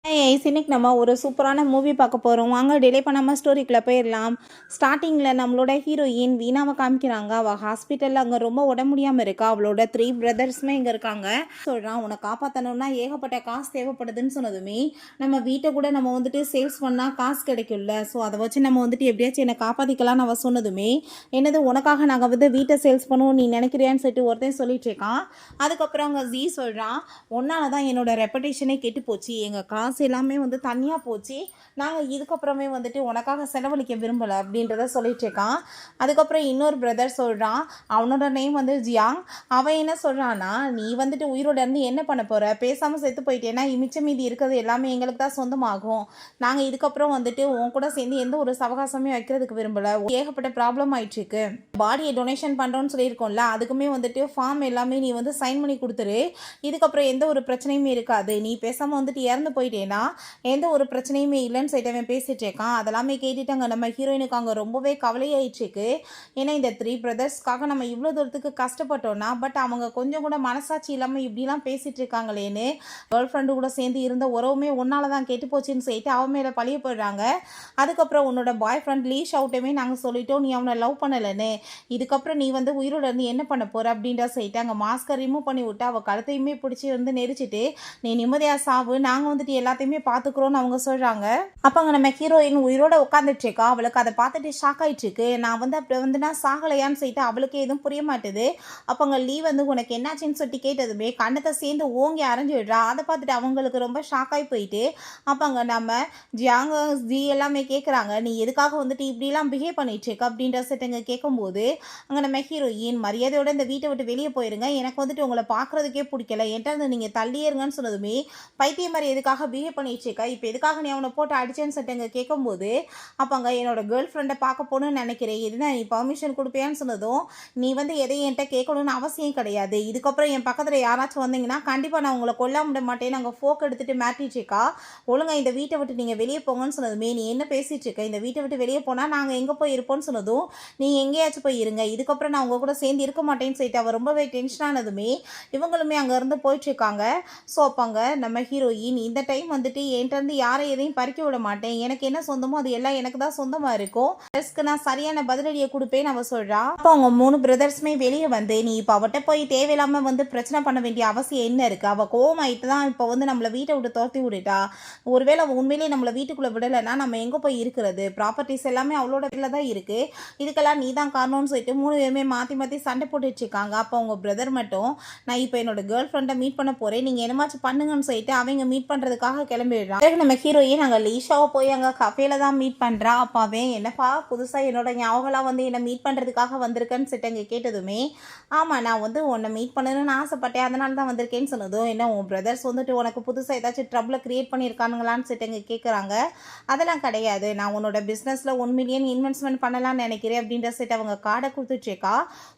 இன்னைக்கு நம்ம ஒரு சூப்பரான மூவி பார்க்க போகிறோம். வாங்க டிலே பண்ணாமல் ஸ்டோரிக்குள்ளே போயிடலாம். ஸ்டார்டிங்கில் நம்மளோட ஹீரோயின் வீணாவை காமிக்கிறாங்க. அவள் ஹாஸ்பிட்டலில் அங்கே ரொம்ப உடம்பு முடியாமல் இருக்கா. அவளோட 3 பிரதர்ஸுமே இங்கே இருக்காங்க. சொல்கிறான், உன்னை காப்பாற்றணும்னா ஏகப்பட்ட காசு தேவைப்படுதுன்னு சொன்னதுமே, நம்ம வீட்டை கூட நம்ம வந்துட்டு சேல்ஸ் பண்ணால் காசு கிடைக்கும்ல, ஸோ அதை வச்சு நம்ம வந்துட்டு எப்படியாச்சும் என்னை காப்பாற்றிக்கலாம்னு அவள் சொன்னதுமே, என்னது உனக்காக நாங்கள் வந்து வீட்டை சேல்ஸ் பண்ணுவோம் நீ நினைக்கிறியான்னு சொல்லிட்டு ஒருத்தன் சொல்லிட்டு இருக்கான். அதுக்கப்புறம் அங்கே ஜீ சொல்கிறான், ஒன்னால தான் என்னோட ரெப்புடேஷனே கெட்டு போச்சு, எங்கள் காசு எல்லாமே வந்து தனியாக போச்சு, நாங்கள் இதுக்கப்புறமே வந்துட்டு உனக்காக செலவழிக்க விரும்பலை அப்படின்றத சொல்லிட்டு இருக்கான். அதுக்கப்புறம் இன்னொரு பிரதர் சொல்கிறான், அவனோட நேம் வந்து ஜியாங். அவன் என்ன சொல்கிறான்னா, நீ வந்துட்டு உயிரோட இருந்து என்ன பண்ண போகிற, பேசாமல் செத்து போயிட்டேன்னா மிச்சம் மீதி இருக்கிறது எல்லாமே எங்களுக்கு தான் சொந்தமாகும், நாங்கள் இதுக்கப்புறம் வந்துட்டு உன் கூட சேர்ந்து எந்த ஒரு சவகாசமே வைக்கிறதுக்கு விரும்பலை, ஏகப்பட்ட ப்ராப்ளம் ஆயிடுச்சுக்கு, பாடியை டொனேஷன் பண்ணுறோன்னு சொல்லியிருக்கோம்ல, அதுக்குமே வந்துட்டு ஃபார்ம் எல்லாமே நீ வந்து சைன் பண்ணி கொடுத்துரு, இதுக்கப்புறம் எந்த ஒரு பிரச்சனையுமே இருக்காது, நீ பேசாமல் வந்துட்டு இறந்து போயிட்டேன்னா எந்த ஒரு பிரச்சனையுமே இல்லைன்னு சொல்லிட்டு அவன் பேசிட்டு இருக்கான். அதெல்லாமே கேட்டுட்டாங்க நம்ம ஹீரோயினுக்கு அங்கே ரொம்பவே கவலையாயிடுச்சுக்கு. ஏன்னா இந்த 3 பிரதர்ஸ்க்காக நம்ம இவ்வளோ தூரத்துக்கு கஷ்டப்பட்டோம்னா, பட் அவங்க கொஞ்சம் கூட மனசாட்சி இல்லாமல் இப்படிலாம் பேசிட்டு இருக்காங்களேன்னு கேர்ள் ஃப்ரெண்டு கூட சேர்ந்து இருந்த உறவுமே ஒன்னால தான் கெட்டு போச்சுன்னு சொல்லிட்டு அவன் மேலே பழிய போயிடுறாங்க. அதுக்கப்புறம் உன்னோட பாய் ஃப்ரெண்ட் லீ ஷவுட்டுமே நாங்கள் சொல்லிட்டோம் நீ அவனை லவ் பண்ணலைன்னு, இதுக்கப்புறம் நீ வந்து உயிரோட இருந்து என்ன பண்ண போற அப்படின்ற சொல்லிட்டு அங்கே மாஸ்கை ரிமூவ் பண்ணி விட்டு அவள் கழுத்தையுமே பிடிச்சி வந்து நெரிச்சிட்டு நீ நிம்மதியாக சாவு, நாங்கள் வந்துட்டு எல்லாத்தையுமே பார்த்துக்குறோன்னு அவங்க சொல்கிறாங்க. அப்போ அங்கே நம்ம ஹீரோயின் உயிரோட உட்காந்துட்ருக்கா. அவளுக்கு அதை பார்த்துட்டு ஷாக் ஆகிட்டுருக்கு. நான் வந்து அப்படி வந்து நான் சாகலையான்னு சொல்லிட்டு அவளுக்கு எதுவும் புரிய மாட்டுது. அப்போ அங்கே லீ வந்து உனக்கு என்னாச்சுன்னு சொல்லிட்டு கேட்டதுமே கண்ணத்தை சேர்ந்து ஓங்கி அரைஞ்சி விடுறா. அதை பார்த்துட்டு அவங்களுக்கு ரொம்ப ஷாக் ஆகி போயிட்டு அப்போ அங்கே நம்ம ஜியாங்க ஜி எல்லாமே கேட்குறாங்க, நீ எதுக்காக வந்துட்டு இப்படிலாம் பிஹேவ் பண்ணிட்டுருக்க அப்படின்ற செட்டுங்க கேட்கும்போது அங்கே நம்ம ஹீரோயின் மரியாதையோட இந்த வீட்டை விட்டு வெளியே போயிருங்க, எனக்கு வந்துட்டு உங்களை பார்க்குறதுக்கே பிடிக்கல, என்கிட்ட நீங்கள் தள்ளியேருங்கன்னு சொன்னதுமே பைத்தியம் மாதிரி எதுக்காக பிஹேவ் பண்ணிட்டுருக்கா, இப்போ எதுக்காக நீ அவனை போட்டு அடிச்சேன்னு சொல்லிட்டு கேட்கும்போது அப்போ அங்கே என்னோட கேர்ள் ஃப்ரெண்டை பார்க்க போகணுன்னு நினைக்கிறேன், எதுனா நீ பர்மிஷன் கொடுப்பியான்னு சொன்னதும் நீ வந்து எதையும் என்கிட்ட கேட்கணும்னு அவசியம் கிடையாது, இதுக்கப்புறம் என் பக்கத்தில் யாராச்சும் வந்தீங்கன்னா கண்டிப்பாக நான் உங்களை கொல்ல விட மாட்டேன்னு அங்கே ஃபோக் எடுத்துகிட்டு மாட்டிட்டுருக்கா. ஒழுங்கா இந்த வீட்டை விட்டு நீங்கள் வெளியே போங்கன்னு சொன்னதுமே நீ என்ன பேசிகிட்டு இருக்க, இந்த வீட்டை விட்டு வெளியே போனால் நாங்கள் எங்கே போய் இருப்போம்னு சொன்னதும் நீ எங்கேயாச்சும் போய் இருங்க, இதுக்கப்புறம் நான் உங்கள் கூட சேர்ந்து இருக்க மாட்டேன்னு சொல்லிட்டு அவள் ரொம்பவே டென்ஷன் ஆனதுமே இவங்களுமே அங்கேருந்து போயிட்டுருக்காங்க. ஸோ அப்போங்க நம்ம ஹீரோயின் இந்த டைம் வந்துட்டு என்கிட்ட யாரை எதையும் பறிக்க விட மாட்டேன், எனக்கு என்ன சொந்தமோ அது எல்லாம் எனக்கு தான் சொந்தமாக இருக்கும், நான் சரியான பதிலடியை கொடுப்பேன்னு அவள் சொல்கிறா. அப்போ அவங்க 3 பிரதர்ஸுமே வெளியே வந்து நீ இப்போ அவட்ட போய் தேவையில்லாமல் வந்து பிரச்சனை பண்ண வேண்டிய அவசியம் என்ன இருக்குது, அவள் கோவமாயிட்டு தான் இப்போ வந்து நம்மளை வீட்டை விட்டு துரத்தி விட்டுட்டா, ஒருவேளை அவள் உண்மையிலேயே நம்மளை வீட்டுக்குள்ளே விடலைன்னா நம்ம எங்கே போய் இருக்கிறது, ப்ராப்பர்ட்டிஸ் எல்லாமே அவளோட வீட்டில் தான் இருக்குது, இதுக்கெல்லாம் நீ தான் காரணம்னு சொல்லிட்டு 3 பேருமே மாற்றி மாற்றி சண்டை போட்டுட்ருக்காங்க. அப்போ அவங்க பிரதர் மட்டும் நான் இப்போ என்னோட கேர்ள் ஃப்ரெண்டை மீட் பண்ண போகிறேன், நீங்கள் என்னமாச்சும் பண்ணுங்கன்னு சொல்லிட்டு அவங்க மீட் பண்ணுறதுக்காக கிளம்பிடுறான். நம்ம ஹீரோயின் அங்கே லீஷாவை போய் அங்கே கஃபேல தான் மீட் பண்ணுறா. அப்பாவே என்னப்பா புதுசாக என்னோட ஞாபகம்லாம் வந்து என்னை மீட் பண்ணுறதுக்காக வந்திருக்கேன்னு சொல்லிட்டு அங்கே கேட்டதுமே ஆமாம் நான் வந்து உன்னை மீட் பண்ணணும்னு ஆசைப்பட்டேன் அதனால தான் வந்திருக்கேன்னு சொன்னதும் என்ன உன் பிரதர்ஸ் வந்துட்டு உனக்கு புதுசாக ஏதாச்சும் ட்ரபிளை க்ரியேட் பண்ணியிருக்கானுங்களான்னு சொல்லிட்டு அங்கே கேட்குறாங்க. அதெல்லாம் கிடையாது, நான் உன்னோட பிஸ்னஸில் 1 மில்லியன் இன்வெஸ்ட்மெண்ட் பண்ணலாம்னு நினைக்கிறேன் அப்படின்ற சொல்லிட்டு அவங்க கார்டை கொடுத்துட்ருக்கா.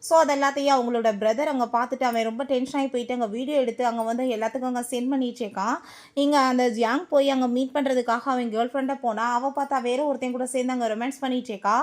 ஸோ அது எல்லாத்தையும் அவங்களோட பிரதர் அங்கே பார்த்துட்டு அவன் ரொம்ப டென்ஷன் ஆகி போயிட்டு அங்கே வீடியோ எடுத்து அங்கே வந்து எல்லாத்துக்கும் அங்கே சென்ட் பண்ணிட்டுருக்கான். இங்கே அந்த ஜியாங் போய் அங்கே மீட் பண்ணுறதுக்காக அவன் கேர்ள் ஃப்ரெண்டை போனால் அவள் பார்த்தா வேற ஒருத்தையும் கூட சேர்ந்து அங்கே ரொமான்ஸ் பண்ணிட்டுருக்கா.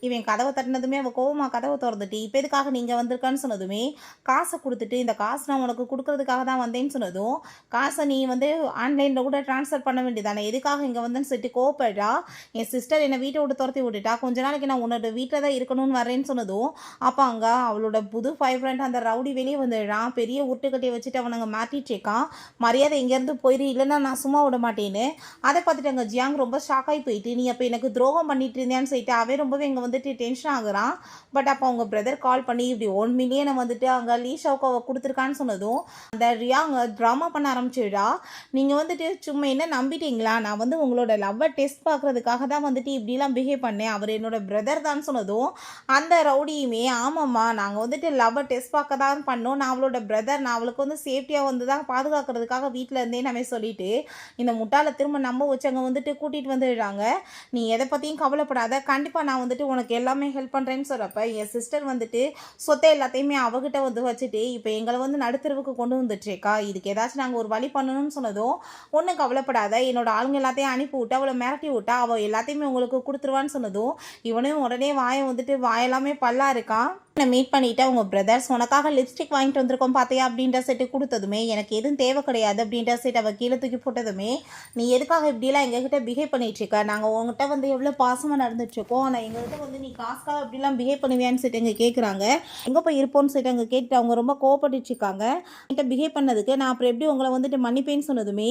இவன் கதவை தட்டினதுமே அவள் கோவமாக கதவை திறந்துட்டு இப்போ எதுக்காக நீங்கள் வந்திருக்கான்னு சொன்னதுமே காசை கொடுத்துட்டு இந்த காசு நான் உனக்கு கொடுக்கறதுக்காக தான் வந்தேன்னு சொன்னதும் காசை நீ வந்து ஆன்லைனில் கூட ட்ரான்ஸ்ஃபர் பண்ண வேண்டியதானே, எதுக்காக இங்கே வந்தேன்னு சொல்லிட்டு கோவப்படுறா. என் சிஸ்டர் என்னை வீட்டை விட்டு துரத்தி விட்டுட்டா, கொஞ்ச நாளைக்கு நான் உன்னோட வீட்டில் தான் இருக்கணும்னு வரேன்னு சொன்னதும் அப்போ அங்கே அவளோட புது ஃபைவ்ரண்ட் அந்த ரவுடி வெளியே வந்துடுறான். பெரிய உருட்டுக்கட்டையை வச்சுட்டு அவன் அங்கே மாட்டிட்டுருக்கான். மரியாதை இங்கேருந்து போயிரு இல்லைன்னா நான் சும்மா விட மாட்டேன்னு. அதை பார்த்துட்டு அங்கே ஜியாங் ரொம்ப ஷாக் ஆகி போயிட்டு நீ அப்போ எனக்கு துரோகம் பண்ணிட்டு இருந்தேன்னு சொல்லிட்டு அவன் ரொம்பவே இங்கே வந்துட்டு டென்ஷன் ஆகுறான். பட் அப்போ அவங்க பிரதர் கால் பண்ணி இப்படி 1 மில்லியனை வந்துட்டு அங்கே லீஷாவுக்கு அவள் கொடுத்துருக்கான்னு சொன்னதும் அந்த ரியா அங்கே ட்ராமா பண்ண ஆரம்பிச்சிடுறா. நீங்கள் வந்துட்டு சும்மா என்ன நம்பிட்டீங்களா, நான் வந்து உங்களோட லவ்வை டெஸ்ட் பார்க்குறதுக்காக தான் வந்துட்டு இப்படிலாம் பிஹேவ் பண்ணேன், அவர் என்னோட பிரதர் தான் சொன்னதும் அந்த ரவுடியுமே ஆமாம்மா நாங்கள் வந்துட்டு லவ்வை டெஸ்ட் பார்க்க தான் பண்ணோம், நான் அவளோட பிரதர், நான் அவளுக்கு வந்து சேஃப்டியாக வந்து தான் பாதுகாக்கிறதுக்காக வீட்டில் இருந்தே நம்ம சொல்லிட்டு இந்த முட்டாளை திரும்ப நம்ப வச்சு அங்கே வந்துட்டு கூட்டிகிட்டு வந்துடுறாங்க. நீ எதை பற்றியும் கவலைப்படாத, கண்டிப்பாக நான் வந்துட்டு உனக்கு எல்லாமே ஹெல்ப் பண்ணுறேன்னு சொல்கிறப்ப என் சிஸ்டர் வந்துட்டு சொத்தை எல்லாத்தையுமே அவகிட்ட வந்து வச்சுட்டு இப்போ எங்களை வந்து நடுத்தருவுக்கு கொண்டு வந்துட்டுருக்கா, இதுக்கு ஏதாச்சும் நாங்கள் ஒரு வழி பண்ணணும்னு சொன்னதும் ஒன்றும் கவலைப்படாத, என்னோட ஆளுங்க எல்லாத்தையும் அனுப்பி விட்டு அவளை மிரட்டி விட்டா அவள் எல்லாத்தையுமே உங்களுக்கு கொடுத்துருவான்னு சொன்னதும் இவனையும் உடனே வாயை வந்துட்டு வாயெல்லாமே பல்லா இருக்கான். மீட் பண்ணிவிட்டு அவங்க பிரதர்ஸ் உனக்காக லிப்ஸ்டிக் வாங்கிட்டு வந்திருக்கோம் பார்த்தியா அப்படின்ற செட்டு கொடுத்ததுமே எனக்கு எதுவும் தேவை கிடையாது அப்படின்ற செட் அவள் கீழே தூக்கி போட்டதுமே நீ எதுக்காக இப்படிலாம் எங்ககிட்ட பிஹேவ் பண்ணிகிட்ருக்க நாங்கள் உங்ககிட்ட வந்து எவ்வளோ பாசமாக நடந்துட்டுருக்கோம் ஆனால் எங்ககிட்ட வந்து நீ காசுக்காக இப்படிலாம் பிஹேவ் பண்ணுவியான்னு சொல்லிட்டு எங்கே கேட்குறாங்க எங்கே போய் இருப்போன்னு சொல்லிட்டு அங்கே கேட்டுட்டு அவங்க ரொம்ப கோவப்பட்டுருக்காங்க என்கிட்ட பிஹேவ் பண்ணதுக்கு நான் அப்புறம் எப்படி உங்களை வந்துட்டு மன்னிப்பேன்னு சொன்னதுமே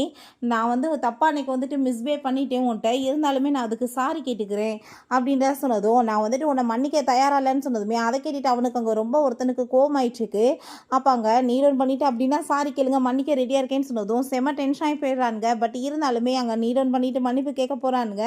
நான் வந்து தப்பாக அன்றைக்கி வந்துட்டு மிஸ்பிஹேவ் பண்ணிட்டேன் உன்ட்ட இருந்தாலுமே நான் அதுக்கு சாரி கேட்டுக்கிறேன் அப்படின்ற சொன்னதும் நான் வந்துட்டு உன்னை மன்னிக்க தயாராக இல்லைன்னு சொன்னதுமே அதை கேட்டுட்டு அவனுக்கு அங்கே ரொம்ப ஒருத்தனுக்கு கோவமாயிட்டுருக்கு அப்போ அங்கே நீடன் பண்ணிவிட்டு அப்படின்னா சாரி கேளுங்க மன்னிக்க ரெடியாக இருக்கேன்னு சொன்னதும் செம்ம டென்ஷன் ஆகி போயிடுறானுங்க பட் இருந்தாலுமே அங்கே நீடன் பண்ணிவிட்டு மன்னிப்பு கேட்க போகிறானுங்க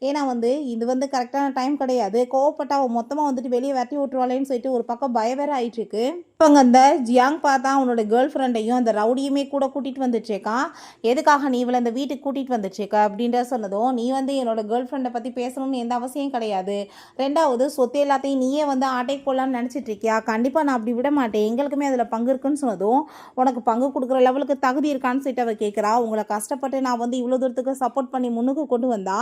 ஏன்னா வந்து இது வந்து கரெக்டான டைம் கிடையாது கோவப்பட்டு அவன் மொத்தமாக வந்துட்டு வெளியே விரட்டி விட்டுருவாளேன்னு சொல்லிட்டு ஒரு பக்கம் பயவேற ஆயிட்டுருக்கு இப்போ அங்கே அந்த ஜியாங் பார்த்தா அவனோட கேர்ள் ஃப்ரெண்டையும் அந்த ரவுடியுமே கூட கூட்டிகிட்டு வந்துட்டுருக்கான் எதுக்காக நீ இவளை அந்த வீட்டுக்கு கூட்டிகிட்டு வந்துட்டுருக்க அப்படின்ற சொன்னதும் நீ வந்து என்னோட கேர்ள் ஃப்ரெண்டை பற்றி பேசணும்னு எந்த அவசியம் கிடையாது ரெண்டாவது சொத்து எல்லாத்தையும் நீயே வந்து ஆட்டைக்கு போடலான்னு நினச்சிட்டு இருக்கியா கண்டிப்பாக நான் அப்படி விட மாட்டேன் எங்களுக்குமே அதில் பங்கு இருக்குன்னு சொன்னதும் உனக்கு பங்கு கொடுக்குற லெவலுக்கு தகுதி இருக்கான்னு சொல்லிட்டு அவள் கேட்குறா உங்களை கஷ்டப்பட்டு நான் வந்து இவ்வளோ தூரத்துக்கு சப்போர்ட் பண்ணி முன்னுக்கு கொண்டு வந்தா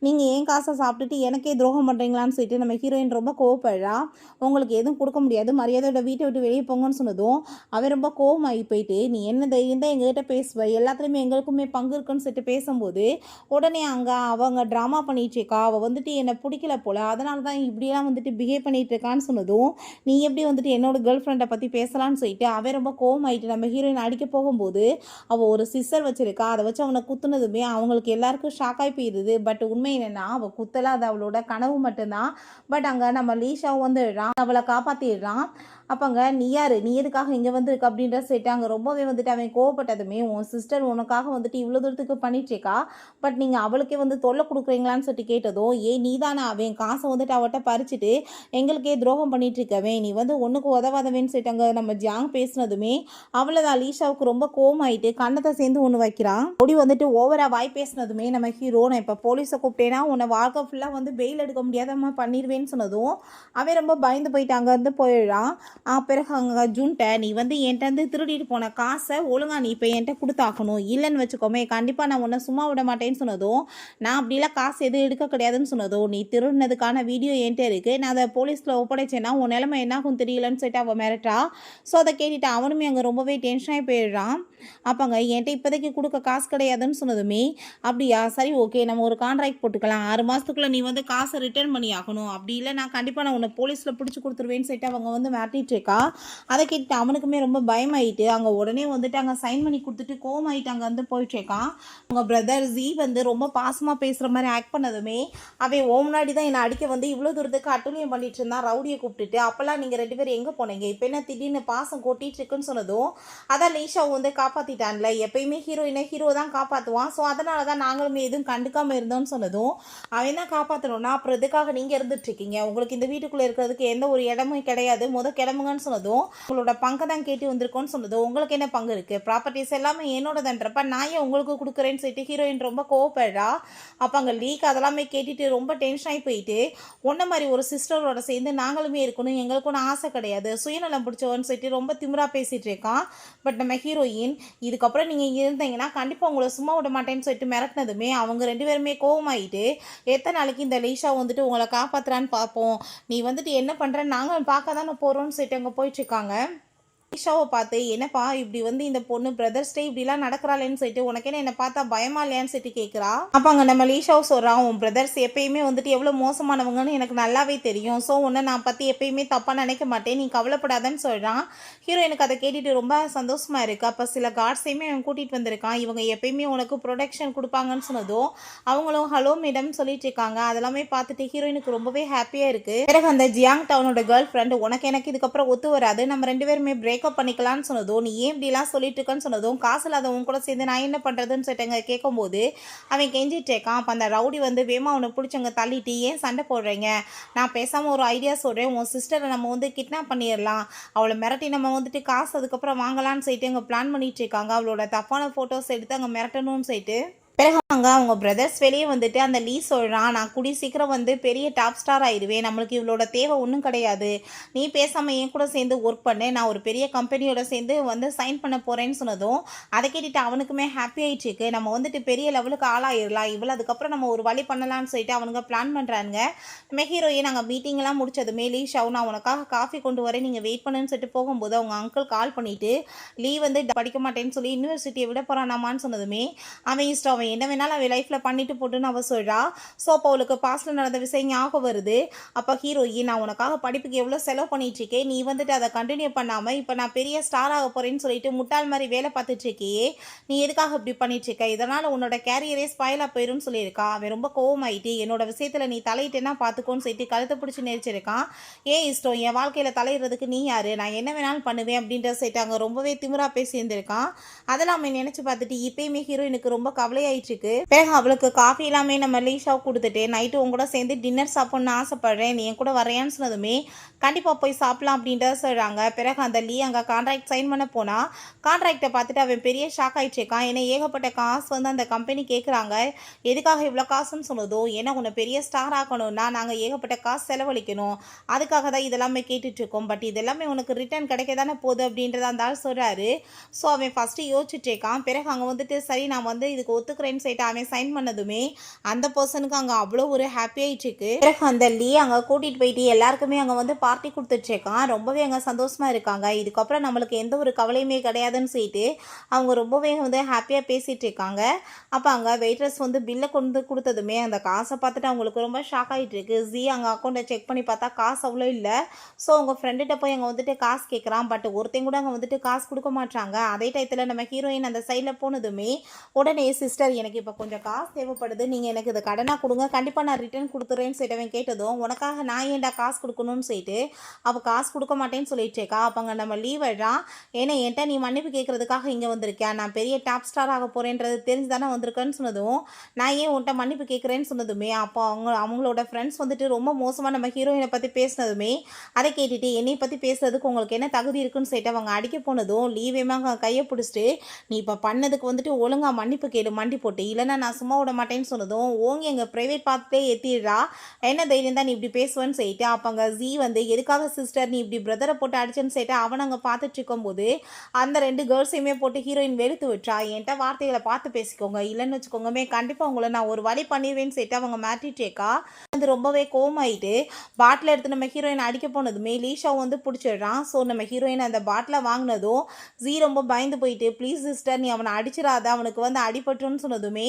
நீங்கள் ஏன் காசை சாப்பிட்டுட்டு எனக்கே துரோகம் பண்ணுறீங்களான்னு சொல்லிட்டு நம்ம ஹீரோயின் ரொம்ப கோவப்படுறா உங்களுக்கு எதுவும் கொடுக்க முடியாது மரியாதையோட வீட்டை விட்டு வெளியே போங்கன்னு சொன்னதும் அவன் ரொம்ப கோவமாகி போயிட்டு நீ என்ன தைரியம் தான் எங்ககிட்ட பேசுவ எல்லாத்துலேயுமே எங்களுக்குமே பங்கு இருக்குன்னு சொல்லிட்டு பேசும்போது உடனே அங்கே அவங்க ட்ராமா பண்ணிட்டு இருக்கா அவள் வந்துட்டு என்னை பிடிக்கல போல அதனால தான் இப்படியெல்லாம் வந்துட்டு பிஹேவ் பண்ணிட்டு இருக்கான்னு சொன்னதும் நீ எப்படி வந்துட்டு என்னோட கேர்ள் ஃப்ரெண்டை பற்றி பேசலான்னு சொல்லிட்டு அவன் ரொம்ப கோவமாயிட்டு நம்ம ஹீரோயின் அடிக்க போகும்போது அவள் ஒரு சிஸ்டர் வச்சிருக்கா அதை வச்சு அவனை குத்துனதுமே அவங்களுக்கு எல்லாருக்கும் ஷாக் ஆகி போயிடுது பட் உண்மை என்னென்னா அவள் குத்தல அது அவளோட கனவு மட்டும்தான் பட் அங்கே நம்ம லீஷாவும் வந்துடுறான் அவளை காப்பாற்றிடுறான் அப்போங்க நீ யார் நீ எதுக்காக இங்கே வந்துருக்கு அப்படின்ற சொல்லிட்டு அங்கே ரொம்பவே வந்துட்டு அவன் கோவப்பட்டதுமே உன் சிஸ்டர் உனக்காக வந்துட்டு இவ்வளோ தூரத்துக்கு பண்ணிட்டுருக்கா பட் நீங்கள் அவளுக்கே வந்து தொல்லை கொடுக்குறீங்களான்னு சொல்லிட்டு கேட்டதும் நீ தானே அவன் காசை வந்துட்டு அவட்ட பறிச்சுட்டு எங்களுக்கே துரோகம் பண்ணிட்டுருக்கவே நீ வந்து ஒன்றுக்கு உதவாதவேன்னு சொல்லிட்டு அங்கே நம்ம ஜாங் பேசினதுமே அவ்வளோதான் லீஷாவுக்கு ரொம்ப கோவமாயிட்டு கண்ணத்தை சேர்ந்து ஒன்று வைக்கிறான் அப்படி வந்துட்டு ஓவராக வாய் பேசினதுமே நம்ம ஹீரோ நான் இப்போ போலீஸை கூப்பிட்டேன்னா உன்னை வாழ்க்கை ஃபுல்லாக வந்து பெயில் எடுக்க முடியாதம்மா பண்ணிடுவேன்னு சொன்னதும் அவன் ரொம்ப பயந்து போயிட்டு அங்கேருந்து போயிடுறான் பிறகு அங்கே ஜூன்ட்ட நீ வந்து என்கிட்ட வந்து திருடிட்டு போன காசை ஒழுங்கா நீ இப்போ என்கிட்ட கொடுத்தாக்கணும் இல்லைன்னு வச்சுக்கோமே கண்டிப்பாக நான் உன்னை சும்மா விட மாட்டேன்னு சொன்னதும் நான் அப்படிலாம் காசு எதுவும் எடுக்க கிடையாதுன்னு சொன்னதும் நீ திருடினதுக்கான வீடியோ என்கிட்ட இருக்குது நான் அதை போலீஸில் ஒப்படைச்சேன்னா உன் நிலைமை என்னாகும் தெரியலன்னு சொல்லிட்டு அவள் மிரட்டா ஸோ அதை கேட்டுட்டு அவனுமே அங்கே ரொம்பவே டென்ஷனாகி போயிடுறான் அப்போங்க என்கிட்ட இப்போதைக்கு கொடுக்க காசு கிடையாதுன்னு சொன்னதுமே அப்படியா சரி ஓகே நம்ம ஒரு கான்ட்ராக்ட் போட்டுக்கலாம் 6 மாதத்துக்குள்ளே நீ வந்து காசை ரிட்டர்ன் பண்ணி ஆகணும் அப்படி இல்லை நான் கண்டிப்பாக நான் உன்னை போலீஸில் பிடிச்சி கொடுத்துருவேன்னு சொல்லிட்டு அவங்க வந்து மிரட்டிட்டு இருக்கா அதை கேட்டு அவனுக்குமே ரொம்ப பயமாயிட்டு அங்கே உடனே வந்துட்டு அங்கே சைன் பண்ணி கொடுத்துட்டு கோவமாயிட்டு அங்கே வந்து போயிட்டுருக்கான் அவங்க பிரதர் ஜி வந்து ரொம்ப பாசமாக பேசுகிற மாதிரி ஆக்ட் பண்ணதுமே அவன் முன்னாடி தான் என்னை அடிக்க வந்து இவ்வளோ தூரத்துக்கு அட்டுலியம் பண்ணிட்டு இருந்தான் ரவுடியை கூப்பிட்டுட்டு அப்போல்லாம் நீங்கள் 2 பேரும் எங்கே போனீங்க இப்போ என்ன திடீர்னு பாசம் கொட்டிட்டு இருக்குன்னு சொன்னதும் அதான் லீஷாவை வந்து காப்பாற்றிட்டான்ல எப்பயுமே ஹீரோ தான் காப்பாற்றுவான் ஸோ அதனால தான் நாங்களுமே எதுவும் கண்டுக்காமல் இருந்தோம்னு சொன்னதும் அவன் தான் காப்பாற்றணும்னா அப்புறம் இதுக்காக நீங்கள் இருந்துட்டுருக்கீங்க உங்களுக்கு இந்த வீட்டுக்குள்ளே இருக்கிறதுக்கு எந்த ஒரு இடமும் கிடையாது கிளம்புங்கன்னு சொன்னதும் உங்களோட பங்கை தான் கேட்டு வந்திருக்கோன்னு சொன்னதும் உங்களுக்கு என்ன பங்கு இருக்குது ப்ராப்பர்ட்டிஸ் எல்லாமே என்னோடதுன்றப்ப நான் ஏன் உங்களுக்கு கொடுக்குறேன்னு சொல்லிட்டு ஹீரோயின் ரொம்ப கோவப்படுறா அப்போ அங்கே லீக் அதெல்லாமே கேட்டுட்டு ரொம்ப டென்ஷன் ஆகி போயிட்டு ஒன்றை மாதிரி ஒரு சிஸ்டரோட சேர்ந்து நாங்களுமே இருக்கணும் எங்களுக்கு ஒன்றும் ஆசை கிடையாது சுயநலம் பிடிச்சவன்னு சொல்லிட்டு ரொம்ப திமிரா பேசிகிட்டு இருக்கான் பட் நம்ம ஹீரோயின் இதுக்கப்புறம் நீங்கள் இருந்தீங்கன்னா கண்டிப்பாக உங்களை சும்மா விட மாட்டேன்னு சொல்லிட்டு மிரட்டினதுமே அவங்க 2 பேருமே கோவமாயிட்டு எத்தனை நாளைக்கு இந்த லீஷா வந்துட்டு உங்களை காப்பாற்றுறான்னு பார்ப்போம் நீ வந்துட்டு என்ன பண்ணுறேன்னு நாங்கள் பார்க்க தானே போகிறோம்னு சொல்லிட்டு அங்கே போயிட்டுருக்காங்க லீஷாவை பார்த்து என்னப்பா இப்படி வந்து இந்த பொண்ணு பிரதர்ஸ்டே இப்படிலாம் நடக்கிறாளேன்னு சொல்லிட்டு உனக்கு என்ன பார்த்தா பயமா இல்லையான்னு சொல்லிட்டு கேட்குறா அப்போ அங்கே நம்ம லீஷாவை சொல்கிறான் உன் பிரதர்ஸ் எப்பயுமே வந்துட்டு எவ்வளோ மோசமானவங்கன்னு எனக்கு நல்லாவே தெரியும் ஸோ உன்னை நான் பற்றி எப்பயுமே தப்பாக நினைக்க மாட்டேன் நீ கவலைப்படாதன்னு சொல்கிறான் ஹீரோயினுக்கு அதை கேட்டுட்டு ரொம்ப சந்தோஷமா இருக்குது அப்போ சில கார்ட்ஸையுமே அவன் கூட்டிகிட்டு வந்திருக்கான் இவங்க எப்பயுமே உனக்கு ப்ரொடெக்ஷன் கொடுப்பாங்கன்னு சொன்னதும் அவங்களும் ஹலோ மேடம் சொல்லிட்டு இருக்காங்க அதெல்லாமே பார்த்துட்டு ஹீரோயினுக்கு ரொம்பவே ஹாப்பியாக இருக்குது பிறகு அந்த ஜியாங் டவுனோட கேர்ள் ஃப்ரெண்டு உனக்கு எனக்கு இதுக்கப்புறம் ஒத்து வராது நம்ம 2 பேருமே பிரேக்கப் பண்ணிக்கலாம்னு சொன்னதும் நீ ஏன் இப்படிலாம் சொல்லிட்டு இருக்கன்னு சொன்னதும் காசு இல்லாதவங்க கூட சேர்ந்து நான் என்ன பண்ணுறதுன்னு சொல்லிட்டு கேட்கும்போது அவன் கெஞ்சிட்டு இருக்கான் அப்போ அந்த ரவுடி வந்து வேமா அவனை பிடிச்சவங்க தள்ளிட்டு ஏன் சண்டை போடுறீங்க நான் பேசாமல் ஒரு ஐடியா சொல்கிறேன் உன் சிஸ்டரை நம்ம வந்து கிட்னாப் பண்ணிடலாம் அவளை மிரட்டி நம்ம வந்துட்டு காசு அதுக்கப்புறம் வாங்கலான்னு சொல்லிட்டு அங்கே பிளான் பண்ணிட்டு இருக்காங்க அவளோட தப்பான ஃபோட்டோஸ் எடுத்து அங்கே மிரட்டணும்னு சொல்லிட்டு பிறகு அவங்க பிரதர்ஸ் வெளியே வந்துட்டு அந்த லீ சொல்கிறான், நான் கூடிய சீக்கிரம் வந்து பெரிய டாப் ஸ்டார் ஆயிடுவேன், நம்மளுக்கு இவளோட தேவை ஒன்றும் கிடையாது, நீ பேசாமல் என் கூட சேர்ந்து ஒர்க் பண்ணு, நான் ஒரு பெரிய கம்பெனியோட சேர்ந்து வந்து சைன் பண்ண போகிறேன்னு சொன்னதும் அதை கேட்டுட்டு அவனுக்குமே ஹாப்பி ஆயிடுச்சுக்கு. நம்ம வந்துட்டு பெரிய லெவலுக்கு ஆளாயிடலாம் இவ்வளோ, அதுக்கப்புறம் நம்ம ஒரு வழி பண்ணலான்னு சொல்லிட்டு அவனுங்க பிளான் பண்ணுறாங்க. நம்ம ஹீரோயின் நாங்கள் மீட்டிங்லாம் முடிச்சதுமே லீ ஷவ் நான் உனக்காக காஃபி கொண்டு வரேன் நீங்கள் வெயிட் பண்ணுன்னு சொல்லிட்டு போகும்போது அவங்க அங்கிள் கால் பண்ணிவிட்டு லீ வந்து படிக்க மாட்டேன்னு சொல்லி யூனிவர்சிட்டியை விட போகிறானாமான்னு சொன்னதுமே அவன் இஷ்டம், அவன் என்ன வேணாலும் அவள் லைஃப்பில் பண்ணிட்டு போட்டுன்னு அவள் சொல்கிறா. ஸோ அப்போ அவளுக்கு பாஸ்டில் நடந்த விஷயம் ஞாபகம் வருது. அப்போ ஹீரோயின் நான் உனக்காக படிப்புக்கு எவ்வளோ செலவு பண்ணிட்டுருக்கேன், நீ வந்துட்டு அதை கண்டினியூ பண்ணாமல் இப்போ நான் பெரிய ஸ்டார் ஆக போகிறேன்னு சொல்லிட்டு முட்டாள் மாதிரி வேலை பார்த்துட்ருக்கியே, நீ எதுக்காக இப்படி பண்ணிட்டுருக்க, இதனால் உன்னோட கேரியரே ஸ்பாயிலாக போயிடும்னு சொல்லியிருக்கா. அவன் ரொம்ப கோவமாயிட்டு என்னோட விஷயத்தில் நீ தலையிட்டேன்னா பார்த்துக்கோன்னு சொல்லிட்டு கழுத்தை பிடிச்சி நெரிச்சிருக்கான். ஏன் இஷ்டம், என் வாழ்க்கையில் தலையிடுறதுக்கு நீ யார், நான் என்ன வேணாலும் பண்ணுவேன் அப்படின்ற சொல்லிட்டு அங்கே ரொம்பவே திமிரா பேசியிருந்திருக்கான். அதெல்லாம் அவன் நினச்சி பார்த்துட்டு இப்போயுமே ஹீரோயினுக்கு ரொம்ப கவலையாயிட்டுருக்கு. பிறகு அவளுக்கு காஃபி எல்லாமே நம்ம லீஷாவை கொடுத்துட்டு நைட்டு உங்க கூட சேர்ந்து டின்னர் சாப்பிட்ணுன்னு ஆசைப்படுறேன், நீ என் கூட வரையான்னு சொன்னதுமே கண்டிப்பாக போய் சாப்பிடலாம் அப்படின்றத சொல்கிறாங்க. பிறகு அந்த லீ அங்கே கான்ட்ராக்ட் சைன் பண்ண போனால் கான்ட்ராக்டை பார்த்துட்டு அவன் பெரிய ஷாக் ஆகிட்டுருக்கான். ஏன்னா ஏகப்பட்ட காசு வந்து அந்த கம்பெனி கேட்குறாங்க. எதுக்காக இவ்வளோ காசுன்னு சொன்னதோ, ஏன்னா உன்னை பெரிய ஸ்டார் ஆக்கணும்னா நாங்கள் ஏகப்பட்ட காசு செலவழிக்கணும், அதுக்காக தான் இதெல்லாமே கேட்டுட்ருக்கோம், பட் இதெல்லாமே உனக்கு ரிட்டர்ன் கிடைக்க தானே போகுது அப்படின்றத அந்த ஆள் சொல்கிறாரு. ஸோ அவன் ஃபஸ்ட்டு யோசிச்சுட்ருக்கான். பிறகு அங்கே வந்துட்டு சரி நான் வந்து இதுக்கு ஒத்துக்கிறேன்னு சொல்லிட்டு அவன் சைன் பண்ணதுமே அந்த பர்சனுக்கு அங்கே அவ்வளோ ஒரு ஹாப்பி ஆயிடுச்சுக்கு. பிறகு அந்த லீ அங்கே கூட்டிகிட்டு போயிட்டு எல்லாருக்குமே அங்கே வந்து பார்ட்டி கொடுத்துட்ருக்கான். ரொம்பவே அங்கே சந்தோஷமாக இருக்காங்க. இதுக்கப்புறம் நம்மளுக்கு எந்த ஒரு கவலையுமே கிடையாதுன்னு சொல்லிட்டு அவங்க ரொம்பவே வந்து ஹாப்பியாக பேசிகிட்டு இருக்காங்க. அப்போ அங்கே வெயிட்ரஸ் வந்து பில்லை கொண்டு கொடுத்ததுமே அந்த காசை பார்த்துட்டு அவங்களுக்கு ரொம்ப ஷாக் ஆகிட்டு இருக்கு. ஜி அங்கே அக்கௌண்ட்டை செக் பண்ணி பார்த்தா காசு அவ்வளோ இல்லை. ஸோ அவங்க ஃப்ரெண்டுகிட்ட போய் அங்கே வந்துட்டு காசு கேட்குறான். பட் ஒருத்தையும் கூட அங்கே வந்துட்டு காசு கொடுக்க மாட்டாங்க. அதே டயத்தில் நம்ம ஹீரோயின் அந்த சைடில் போனதுமே உடனே சிஸ்டர் எனக்கு இப்போ கொஞ்சம் காசு தேவைப்படுது, நீங்கள் எனக்கு இதை கடனாக கொடுங்க, கண்டிப்பாக நான் ரிட்டர்ன் கொடுத்துறேன்னு சொல்லிட்டு கேட்டதும் உனக்காக நான் ஏன்டா காசு கொடுக்கணும்னு சொல்லிட்டு அவள் காசு கொடுக்க மாட்டேன்னு சொல்லிட்டுருக்கா. அப்போங்க நம்ம லீவ் ஆகிடான். ஏன்னா என்கிட்ட நீ மன்னிப்பு கேட்குறதுக்காக இங்கே வந்திருக்கேன், நான் பெரிய டாப் ஸ்டார் ஆக போகிறேன்றது தெரிஞ்சு தானே வந்திருக்கேன்னு சொன்னதும் நான் ஏன் உன்ட்ட மன்னிப்பு கேட்குறேன்னு சொன்னதுமே அப்போ அவங்களோட ஃப்ரெண்ட்ஸ் வந்துட்டு ரொம்ப மோசமாக நம்ம ஹீரோயினை பற்றி பேசினதுமே அதை கேட்டுட்டு என்னை பற்றி பேசுறதுக்கு உங்களுக்கு என்ன தகுதி இருக்குன்னு சொல்லிட்டு அவங்க அடிக்க போனதும் லீவேமாக கையை பிடிச்சிட்டு நீ இப்போ பண்ணதுக்கு வந்துட்டு ஒழுங்காக மன்னிப்பு கேடு மண்டி போட்டு, இல்லைன்னா நான் சும்மா விட மாட்டேன்னு சொன்னதும் ஓங்கி எங்கள் ப்ரைவேட் பார்த்துட்டே ஏற்றிடுறா, என்ன தைரியம் தான் நீ இப்படி பேசுவேன்னு சொல்லிட்டு அப்போ அங்கே ஜி வந்து எதுக்காக சிஸ்டர் நீ இப்படி பிரதரை போட்டு அடிச்சேன்னு சொல்லிட்டு அவன் அங்கே பார்த்துட்டு இருக்கும்போது அந்த 2 கேர்ள்ஸையுமே போட்டு ஹீரோயின் வெளுத்து விட்டுறா. என்கிட்ட வார்த்தைகளை பார்த்து பேசிக்கோங்க, இல்லைன்னு வச்சுக்கோங்கமே கண்டிப்பாக உங்களை நான் ஒரு வழி பண்ணிடுவேன்னு சொல்லிட்டு அவங்க மாட்டிட்டேக்கா. வந்து ரொம்பவே கோவமாயிட்டு பாட்டில் எடுத்து நம்ம ஹீரோயின் அடிக்க போனதுமே லீஷாவும் வந்து பிடிச்சிடுறான். ஸோ நம்ம ஹீரோயின் அந்த பாட்டிலை வாங்கினதும் ஜி ரொம்ப பயந்து போயிட்டு ப்ளீஸ் சிஸ்டர் நீ அவனை அடிச்சிடாத, அவனுக்கு வந்து அடிபட்டுன்னு சொன்னதுமே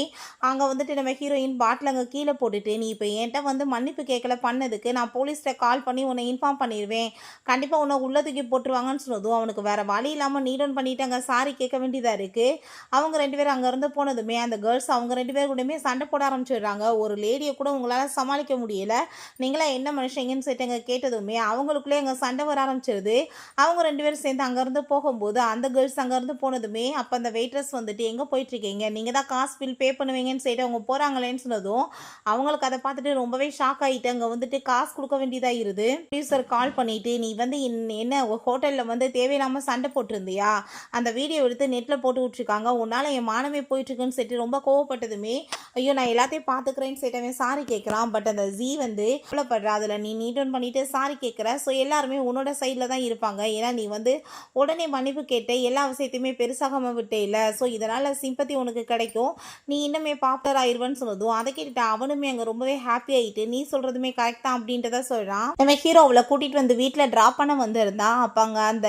அங்கே வந்துட்டு நம்ம ஹீரோயின் பாட்டில் அங்கே கீழே போட்டுட்டு நீ இப்போ என்கிட்ட வந்து மன்னிப்பு கேட்கல பண்ணதுக்கு நான் போலீஸ்கிட்ட கால் பண்ணி உன்னை இன்ஃபார்ம் பண்ணிடுவேன், கண்டிப்பாக உன்னை உள்ள தூக்கி போட்டுருவாங்கன்னு சொன்னதும் அவனுக்கு வேறு வழி இல்லாமல் நீட் டவுன் பண்ணிட்டு அங்கே சாரி கேட்க வேண்டியதாக இருக்குது. அவங்க 2 பேரும் அங்கேருந்து போனதுமே அந்த கேர்ள்ஸ் அவங்க 2 பேர் கூடமே சண்டை போட ஆரம்பிச்சிடுறாங்க. ஒரு லேடியை கூட உங்களால் சமாளிக்க முடியலை, நீங்களாம் என்ன மனுஷங்கன்னு சொல்லிட்டு அங்கே கேட்டதுமே அவங்களுக்குள்ளே அங்கே சண்டை வர ஆரம்பிச்சிருது. அவங்க 2 பேரும் சேர்ந்து அங்கேருந்து போகும்போது அந்த கேர்ள்ஸ் அங்கேருந்து போனதுமே அப்போ அந்த வெயிட்ரஸ் வந்துட்டு எங்கே போயிட்டுருக்கீங்க, நீங்கள் தான் காசு பில் பே பண்ணுவீங்கன்னு சொல்லிட்டு அவங்க போகிறாங்களேன்னு சொன்னதும் அவங்களுக்கு அதை பார்த்துட்டு ரொம்பவே ஷாக் ஆகிட்டு அங்கே வந்துட்டு காசு கொடுக்க வேண்டியதாக இருது. ப்ரொடியூசர் கால் பண்ணிவிட்டு நீ வந்து என்ன ஹோட்டலில் வந்து தேவையில்லாமல் சண்டை போட்டிருந்தியா, அந்த வீடியோ எடுத்து நெட்டில் போட்டு விட்ருக்காங்க, உன்னால் என் மானமே போயிட்டுருக்குன்னு சொல்லிட்டு ரொம்ப கோவப்பட்டதுமே ஐயோ நான் எல்லாத்தையும் பார்த்துக்கிறேன்னு சொல்லிட்டு சாரி கேட்குறான். பட் அந்த ஜி வந்து கவலைப்படுறா, அதில் நீ நீட் டவுன் பண்ணிவிட்டு சாரி கேட்குற, ஸோ எல்லாருமே உன்னோட சைடில் தான் இருப்பாங்க, ஏன்னா நீ வந்து உடனே மன்னிப்பு கேட்ட எல்லா விஷயத்தையுமே பெருசாகாம விட்டே இல்லை, ஸோ இதனால் சிம்பத்தி உனக்கு கிடைக்கும், நீ இன்னுமே பாப்புலர் ஆயிடுவேன்னு சொன்னதும் அதை கேட்டுட்டு அவனுமே அங்கே ரொம்பவே ஹாப்பி ஆகிட்டு நீ சொல்கிறதுமே கரெக்ட் தான் அப்படின்றத சொல்கிறான். நம்ம ஹீரோ அவளை கூட்டிகிட்டு வந்து வீட்டில் ட்ராப் பண்ண வந்திருந்தான். அப்போ அங்கே அந்த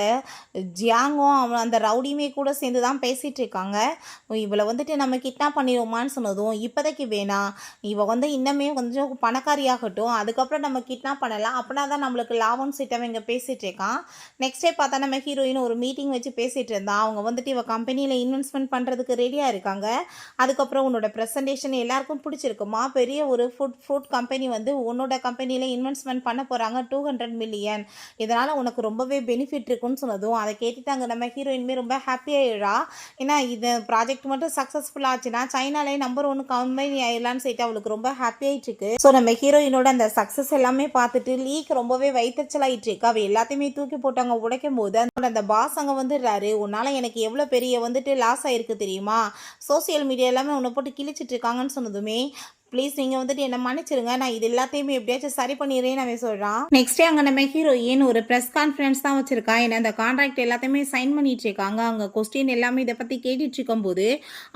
ஜியாங்கும் அவன் அந்த ரவுடியுமே கூட சேர்ந்து தான் பேசிகிட்டு இருக்காங்க. இவளை வந்துட்டு நம்ம கிட்னாப் பண்ணிடுவோமான்னு சொன்னதும் இப்போதைக்கு வேணாம், இவள் வந்து இன்னமே கொஞ்சம் பணக்காரியாகட்டும், அதுக்கப்புறம் நம்ம கிட்னாப் பண்ணலாம், அப்படின்னா தான் நம்மளுக்கு லாபம் சீட்டவன் இங்கே பேசிகிட்டு இருக்கான். நெக்ஸ்ட் டே பார்த்தா நம்ம ஹீரோயின் ஒரு மீட்டிங் வச்சு பேசிகிட்டு இருந்தான். அவங்க வந்துட்டு இவள் கம்பெனியில் இன்வெஸ்ட்மெண்ட் பண்ணுறதுக்கு ரெடியாக இருக்காங்க, அதுக்கப்புறம் உன்னோட ப்ரெசன்டேஷன் எல்லாருக்கும் பிடிச்சிருக்குமா, பெரிய ஒரு ஃப்ரூட் கம்பெனி வந்து உன்னோட கம்பெனியில் இன்வெஸ்ட்மெண்ட் பண்ண போகிறாங்க 200 மில்லியன், இதனால் உனக்கு ரொம்பவே பெனிஃபிட் இருக்குன்னு சொன்னதும் அதை கேட்டுட்டு அங்கே நம்ம ஹீரோயின்மே ரொம்ப ஹாப்பியாகிடுறா. ஏன்னா இது ப்ராஜெக்ட் மட்டும் சக்ஸஸ்ஃபுல் ஆச்சுன்னா சைனாலே நம்பர் 1 கம்பெனி ஆயிடலான்னு சொல்லிட்டு அவளுக்கு ரொம்ப ஹாப்பி ஆகிட்டு இருக்கு. ஸோ நம்ம ஹீரோயினோட அந்த சக்ஸஸ் எல்லாமே பார்த்துட்டு லீக் ரொம்பவே வைத்தச்சலாயிட்டு இருக்கு. அவள் எல்லாத்தையுமே தூக்கி போட்டாங்க உடைக்கும் போது அந்த பாஸ் அங்கே வந்துடுறாரு, உன்னால் எனக்கு எவ்வளோ பெரிய வந்துட்டு லாஸ் ஆயிருக்கு தெரியுமா, சோசியல் மீடியா எல்லாமே உன்னை போட்டு கிழிச்சிட்டு இருக்காங்கன்னு சொன்னதுமே, ப்ளீஸ் நீங்கள் வந்துட்டு என்ன மன்னிச்சிருங்க, நான் இது எல்லாத்தையுமே எப்படியாச்சும் சரி பண்ணிடுறேன்னு அவன் சொல்கிறான். நெக்ஸ்ட் டே அங்கே நம்ம ஹீரோயின் ஒரு ப்ரெஸ் கான்ஃபரன்ஸ் தான் வச்சிருக்கா. ஏன்னா அந்த கான்ட்ராக்ட் எல்லாத்தையுமே சைன் பண்ணிட்டு இருக்காங்க. அங்கே கொஸ்டின் எல்லாமே இதை பற்றி கேட்டுட்டு இருக்கும்போது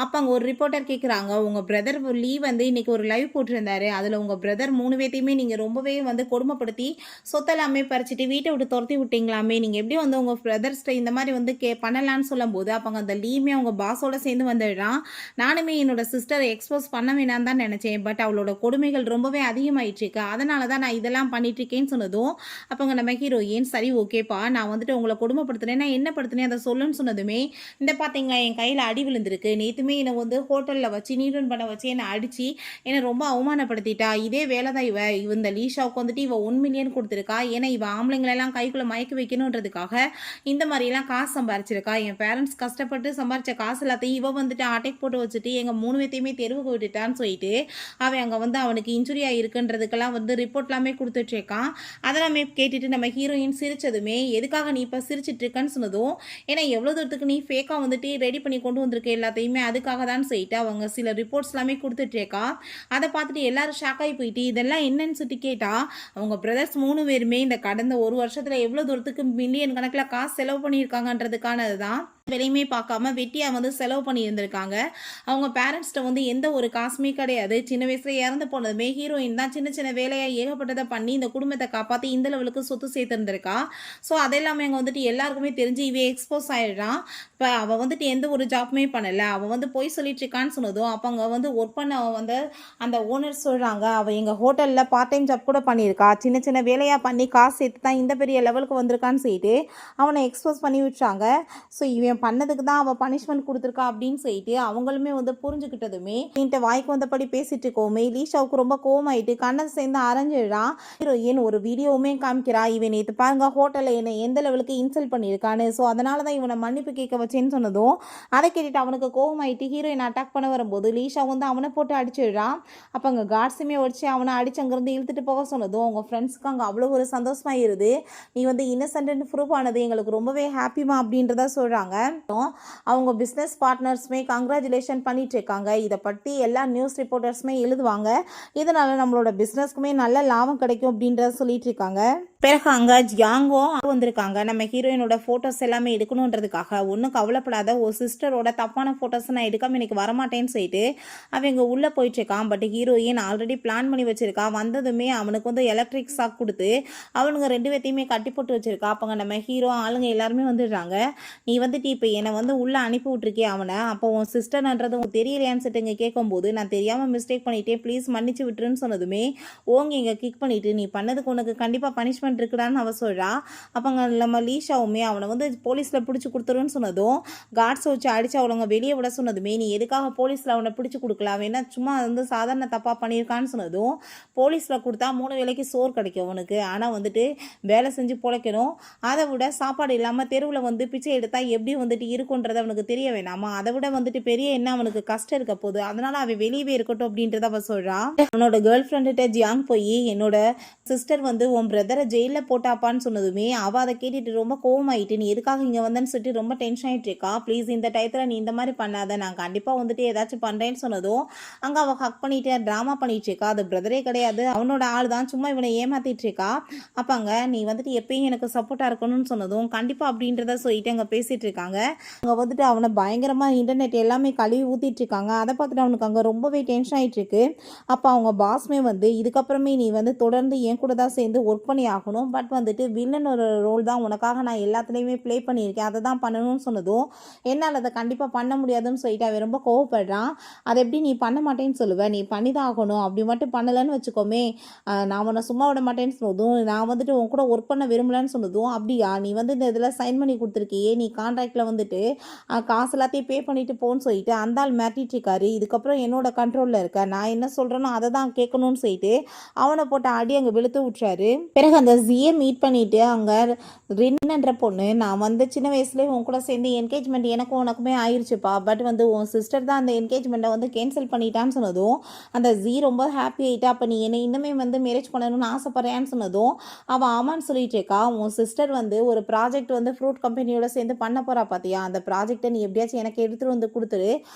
அப்போ அங்கே ஒரு ரிப்போர்ட்டர் கேட்குறாங்க, உங்கள் பிரதர் லீவ் வந்து இன்னைக்கு ஒரு லைவ் போட்டிருந்தாரு, அதில் உங்கள் பிரதர் 3 பேர்த்தையுமே நீங்கள் ரொம்பவே வந்து கொடுமைப்படுத்தி சொத்தெல்லாமே பறிச்சுட்டு வீட்டை விட்டு துரத்தி விட்டீங்களாமே, நீங்கள் எப்படி வந்து உங்கள் பிரதர்ஸ்ட்டை இந்த மாதிரி வந்து பண்ணலான்னு சொல்லும்போது அப்போ அந்த லீவுமே அவங்க பாஸோட சேர்ந்து வந்துடுறான். நானுமே என்னோட சிஸ்டரை எக்ஸ்போஸ் பண்ண வேணான்னு தான் நினச்சேன், பட் அவளோட கொடுமைகள் ரொம்பவே அதிகமாயிடுச்சு, அதனால தான் நான் இதெல்லாம் பண்ணிட்டு இருக்கேன்னு சொன்னதும் அப்போங்க நம்ம ஹீரோயின் சரி ஓகேப்பா, நான் வந்துட்டு உங்களை கொடுமைப்படுத்துனேன்னா என்ன படுத்துனேன் அதை சொல்லுன்னு சொன்னதுமே, இந்த பார்த்தீங்களா என் கையில் அடி விழுந்திருக்கு, நேற்றுமே என்னை வந்து ஹோட்டலில் வச்சு நீரன் பண்ண வச்சு என்னை அடித்து என்னை ரொம்ப அவமானப்படுத்திட்டா, இதே வேலை தான் இந்த லீஷாவுக்கு வந்துட்டு இவ 1 மில்லியன் கொடுத்துருக்கா, ஏன்னா இவ ஆம்பளைங்களெல்லாம் கைக்குள்ளே மயக்க வைக்கணுன்றதுக்காக இந்த மாதிரிலாம் காசு சம்பாரிச்சிருக்கா, என் பேரண்ட்ஸ் கஷ்டப்பட்டு சம்பாரித்த காசு எல்லாத்தையும் இவ வந்துட்டு அட்டைக்கு போட்டு வச்சுட்டு எங்கள் 3 பேர்த்தையுமே தெருவுக்கு விட்டுட்டான்னு சொல்லிட்டு அவன் அங்கே வந்து அவனுக்கு இன்ஜுரி ஆகிருக்குன்றதுக்கெல்லாம் வந்து ரிப்போர்ட் எல்லாமே கொடுத்துட்ருக்கான். அதெல்லாமே கேட்டுட்டு நம்ம ஹீரோயின் சிரிச்சதுமே, எதுக்காக நீ இப்போ சிரிச்சிட்டு இருக்கன்னு சொன்னதும், ஏன்னா எவ்வளோ தூரத்துக்கு நீ ஃபேக்காக வந்துட்டு ரெடி பண்ணி கொண்டு வந்திருக்க எல்லாத்தையுமே அதுக்காக தான் சொல்லிட்டு அவங்க சில ரிப்போர்ட்ஸ் எல்லாமே கொடுத்துட்ருக்கா. அதை பார்த்துட்டு எல்லாரும் ஷாக் ஆகி போயிட்டு இதெல்லாம் என்னன்னு சொல்லிட்டு கேட்டால், அவங்க பிரதர்ஸ் 3 பேருமே இந்த கடந்த 1 வருஷத்தில் எவ்வளோ தூரத்துக்கு மில்லியன் கணக்கில் காசு செலவு பண்ணியிருக்காங்கன்றதுக்கானது தான் விலையுமே பார்க்காம வெட்டியாக வந்து செலவு பண்ணி இருந்திருக்காங்க. அவங்க பேரண்ட்ஸ்கிட்ட வந்து எந்த ஒரு காசுமே கிடையாது. சின்ன வயசுல இறந்து போனதுமே ஹீரோயின் தான் சின்ன சின்ன வேலையாக ஏகப்பட்டதை பண்ணி இந்த குடும்பத்தை காப்பாற்றி இந்த லெவலுக்கு சொத்து சேர்த்துருந்துருக்கா. ஸோ அதெல்லாமே அங்கே வந்துட்டு எல்லாருக்குமே தெரிஞ்சு இவே எக்ஸ்போஸ் ஆகிடுறான். இப்போ அவள் வந்துட்டு எந்த ஒரு ஜாப்புமே பண்ணலை, அவள் வந்து போய் சொல்லிட்டு இருக்கான்னு சொன்னதும் அப்போ அங்கே வந்து ஒர்க் பண்ண வந்து அந்த ஓனர் சொல்கிறாங்க, அவள் எங்கள் ஹோட்டலில் பார்ட் டைம் ஜாப் கூட பண்ணியிருக்கா, சின்ன சின்ன வேலையாக பண்ணி காசு சேர்த்து தான் இந்த பெரிய லெவலுக்கு வந்திருக்கான்னு சொல்லிட்டு அவனை எக்ஸ்போஸ் பண்ணி விட்டுறாங்க. ஸோ இவன் பண்ணதுக்கு தான் அவள் பனிஷ்மெண்ட் கொடுத்துருக்கா அப்படின்னு சொல்லிட்டு அவங்களுமே வந்து புரிஞ்சுக்கிட்டதுமே என்கிட்ட வாய்க்கு வந்தபடி பேசிட்டு இருக்கோமே, லீஷாவுக்கு ரொம்ப கோவமாயிட்டு கண்ணை சேர்ந்து அரைஞ்சிடுறான். ஹீரோயின் ஒரு வீடியோவுமே காமிக்கிறா, இவன் நேற்று பாருங்க ஹோட்டலில் என்னை எந்த லெவலுக்கு இன்சல்ட் பண்ணியிருக்கான்னு, ஸோ அதனால தான் இவனை மன்னிப்பு கேட்க வச்சேன்னு சொன்னதும் அதை கேட்டுட்டு அவனுக்கு கோவமாயிட்டு ஹீரோயின் அட்டாக் பண்ண வரும்போது லீஷா வந்து அவனை போட்டு அடிச்சிடுறான். அப்போ அங்கே கார்ட்ஸுமே வச்சு அவனை அடிச்சு அங்கேருந்து இழுத்துட்டு போக சொன்னதும் அவங்க ஃப்ரெண்ட்ஸுக்கு அங்கே அவ்வளோ ஒரு சந்தோஷமாயிருது. நீ வந்து இன்னசென்ட்னு ப்ரூவ் ஆனது எங்களுக்கு ரொம்பவே ஹாப்பிமா அப்படின்றத சொல்கிறாங்க. அவங்க பிஸ்னஸ் பார்ட்னர்ஸுமே கங்க்ராச்சுலேஷன் பண்ணிட்டு இருக்காங்க. இதை பற்றி எல்லா நியூஸ் ரிப்போர்ட்டர்ஸுமே எழுதுவாங்க, இதனால நம்மளோட பிஸ்னஸ்க்குமே நல்ல லாபம் கிடைக்கும் அப்படின்றத சொல்லிட்டு இருக்காங்க. பிறகு அங்கே ஜியாங்கோ வந்திருக்காங்க. நம்ம ஹீரோயினோட ஃபோட்டோஸ் எல்லாமே எடுக்கணுன்றதுக்காக, ஒன்றும் கவலைப்படாத, ஒரு சிஸ்டரோட தப்பான ஃபோட்டோஸ் நான் எடுக்காமல் எனக்கு வரமாட்டேன்னு சொல்லிட்டு அவங்க உள்ளே போயிட்டுருக்கான். பட் ஹீரோயின் ஆல்ரெடி பிளான் பண்ணி வச்சிருக்கா. வந்ததுமே அவனுக்கு வந்து எலக்ட்ரிக் ஷாக் கொடுத்து அவனுங்க 2 பேர்த்தையுமே கட்டி போட்டு வச்சிருக்கா. அப்போங்க நம்ம ஹீரோ ஆளுங்க எல்லாருமே வந்துடுறாங்க. நீ வந்துட்டு இப்போ என்னை வந்து உள்ளே அனுப்பி விட்ருக்கே அவனை, அப்போ உன் சிஸ்டர்ன்றது உங்களுக்கு தெரியலையான்னு சொல்லிட்டு இங்கே கேட்கும்போது, நான் தெரியாமல் மிஸ்டேக் பண்ணிட்டேன், ப்ளீஸ் மன்னிச்சு விட்டுருன்னு சொன்னதுமே ஓங்கி இங்கே கிக் பண்ணிவிட்டு, நீ பண்ணதுக்கு உனக்கு கண்டிப்பாக பனிஷ்மெண்ட் இருக்குடான்னு அவ சொல்கிறா. அப்போ நம்ம லீஷாவுமே அவனை வந்து போலீஸில் பிடிச்சி கொடுத்துருன்னு சொன்னதும் கார்ட்ஸை வச்சு அடித்து அவளவங்க வெளியே விட சொன்னதுமே, நீ எதுக்காக போலீஸில் அவனை பிடிச்சி கொடுக்கலாம், வேணா சும்மா வந்து சாதாரண தப்பாக பண்ணியிருக்கான்னு சொன்னதும், போலீஸில் கொடுத்தா 3 வேளைக்கு சோறு கிடைக்கும் அவனுக்கு, ஆனால் வந்துட்டு வேலை செஞ்சு பிழைக்கணும், அதை விட சாப்பாடு இல்லாமல் தெருவில் வந்து பிச்சை எடுத்தால் எப்படி வந்துட்டு இருக்குன்றது அவனுக்கு தெரிய வேணாமா, அதை விட வந்துட்டு பெரிய என்ன அவனுக்கு கஷ்டம் இருக்க போகுது, அதனால் அவன் வெளியவே இருக்கட்டும் அப்படின்றத அவன் சொல்கிறான். அவனோட கேர்ள் ஃப்ரெண்டுகிட்ட ஜியாங் போய் என்னோட சிஸ்டர் வந்து உன் பிரதரை ஜெயிலில் போட்டாப்பான்னு சொன்னதுமே அவள் அதை கேட்டுட்டு ரொம்ப கோவமாயிட்டு, நீ எதுக்காக இங்கே வந்தேன்னு சொல்லிட்டு ரொம்ப டென்ஷன் ஆகிட்டு இருக்கா, ப்ளீஸ் இந்த டயத்தில் நீ இந்த மாதிரி பண்ணாத, நான் கண்டிப்பாக வந்துட்டு ஏதாச்சும் பண்ணுறேன்னு சொன்னதும் அங்கே அவள் ஹக் பண்ணிட்டு ட்ராமா பண்ணிட்டு இருக்கா. அது பிரதரே கிடையாது, அவனோட ஆள் தான், சும்மா இவனை ஏமாத்திட்டு இருக்கா. அப்போ அங்கே நீ வந்துட்டு எப்பயும் எனக்கு சப்போர்ட்டாக இருக்கணும்னு சொன்னதும் கண்டிப்பாக அப்படின்றத சொல்லிட்டு அங்கே பேசிகிட்டு இருக்காங்க. அங்கே வந்துட்டு அவனை பயங்கரமாக இன்டர்நெட் எல்லாமே கழுவி ஊற்றிட்டு இருக்காங்க. அதை பார்த்துட்டு அவனுக்கு அங்கே ரொம்பவே டென்ஷன் ஆகிட்டு இருக்கு. அப்போ அவங்க பாஸ்மே வந்து இதுக்கப்புறமே நீ வந்து தொடர்ந்து என் கூட தான் சேர்ந்து ஒர்க் பண்ணி ஆகணும், பட் வந்துட்டு வில்லன் ஒரு ரோல் தான், உனக்காக நான் எல்லாத்துலேயுமே ப்ளே பண்ணியிருக்கேன், அதை தான் பண்ணணும்னு சொன்னதும் என்னால் அதை கண்டிப்பாக பண்ண முடியாதுன்னு சொல்லிட்டு அவன் ரொம்ப கோவப்படுறான். அதை எப்படி நீ பண்ண மாட்டேன்னு சொல்லுவேன், நீ பண்ணி தான் ஆகணும், அப்படி மட்டும் பண்ணலைன்னு வச்சுக்கோமே நான் உன்னை சும்மா விட மாட்டேன்னு சொன்னதும், நான் வந்துட்டு உன் கூட ஒர்க் பண்ண விரும்பலன்னு சொன்னதும், அப்படியா நீ வந்து இந்த இதில் சைன் பண்ணி கொடுத்துருக்கியே, நீ கான்ட்ராக்டில் வந்துட்டு காசு எல்லாத்தையும் பே பண்ணிட்டு போன்னு சொல்லிட்டு அந்த ஆள் மிரட்டிட்டு இருக்காரு, இதுக்கப்புறம் என்னோட கண்ட்ரோலில் இருக்க, நான் என்ன சொல்கிறேனோ அதை தான் கேட்கணும்னு சொல்லிட்டு அவனை போட்ட அடி அங்கே வெளுத்து விட்டுறாரு. பிறகு அந்த ஜியை மீட் பண்ணிட்டு அங்கே ரின்ன்ற பொண்ணு, நான் வந்து சின்ன வயசுலேயே உன் கூட சேர்ந்து என்கேஜ்மெண்ட் எனக்கும் உனக்குமே ஆயிடுச்சுப்பா, பட் வந்து உன் சிஸ்டர் தான் அந்த என்கேஜ்மெண்ட்டை வந்து கேன்சல் பண்ணிட்டான்னு சொன்னதும் அந்த ஜி ரொம்ப ஹாப்பி ஆகிட்டா. அப்போ நீ என்னை இன்னுமே வந்து மேரேஜ் பண்ணணும்னு ஆசைப்பட்றேன்னு சொன்னதும் அவள் ஆமான்னு சொல்லிட்டு இருக்கா. உன் சிஸ்டர் வந்து ஒரு ப்ராஜெக்ட் வந்து ஃப்ரூட் கம்பெனியோட சேர்ந்து பண்ண போகிறா பார்த்தியா, அந்த ப்ராஜெக்ட்டை நீ எப்படியாச்சும் எனக்கு எடுத்துகிட்டு வந்து கொடுத்துரு,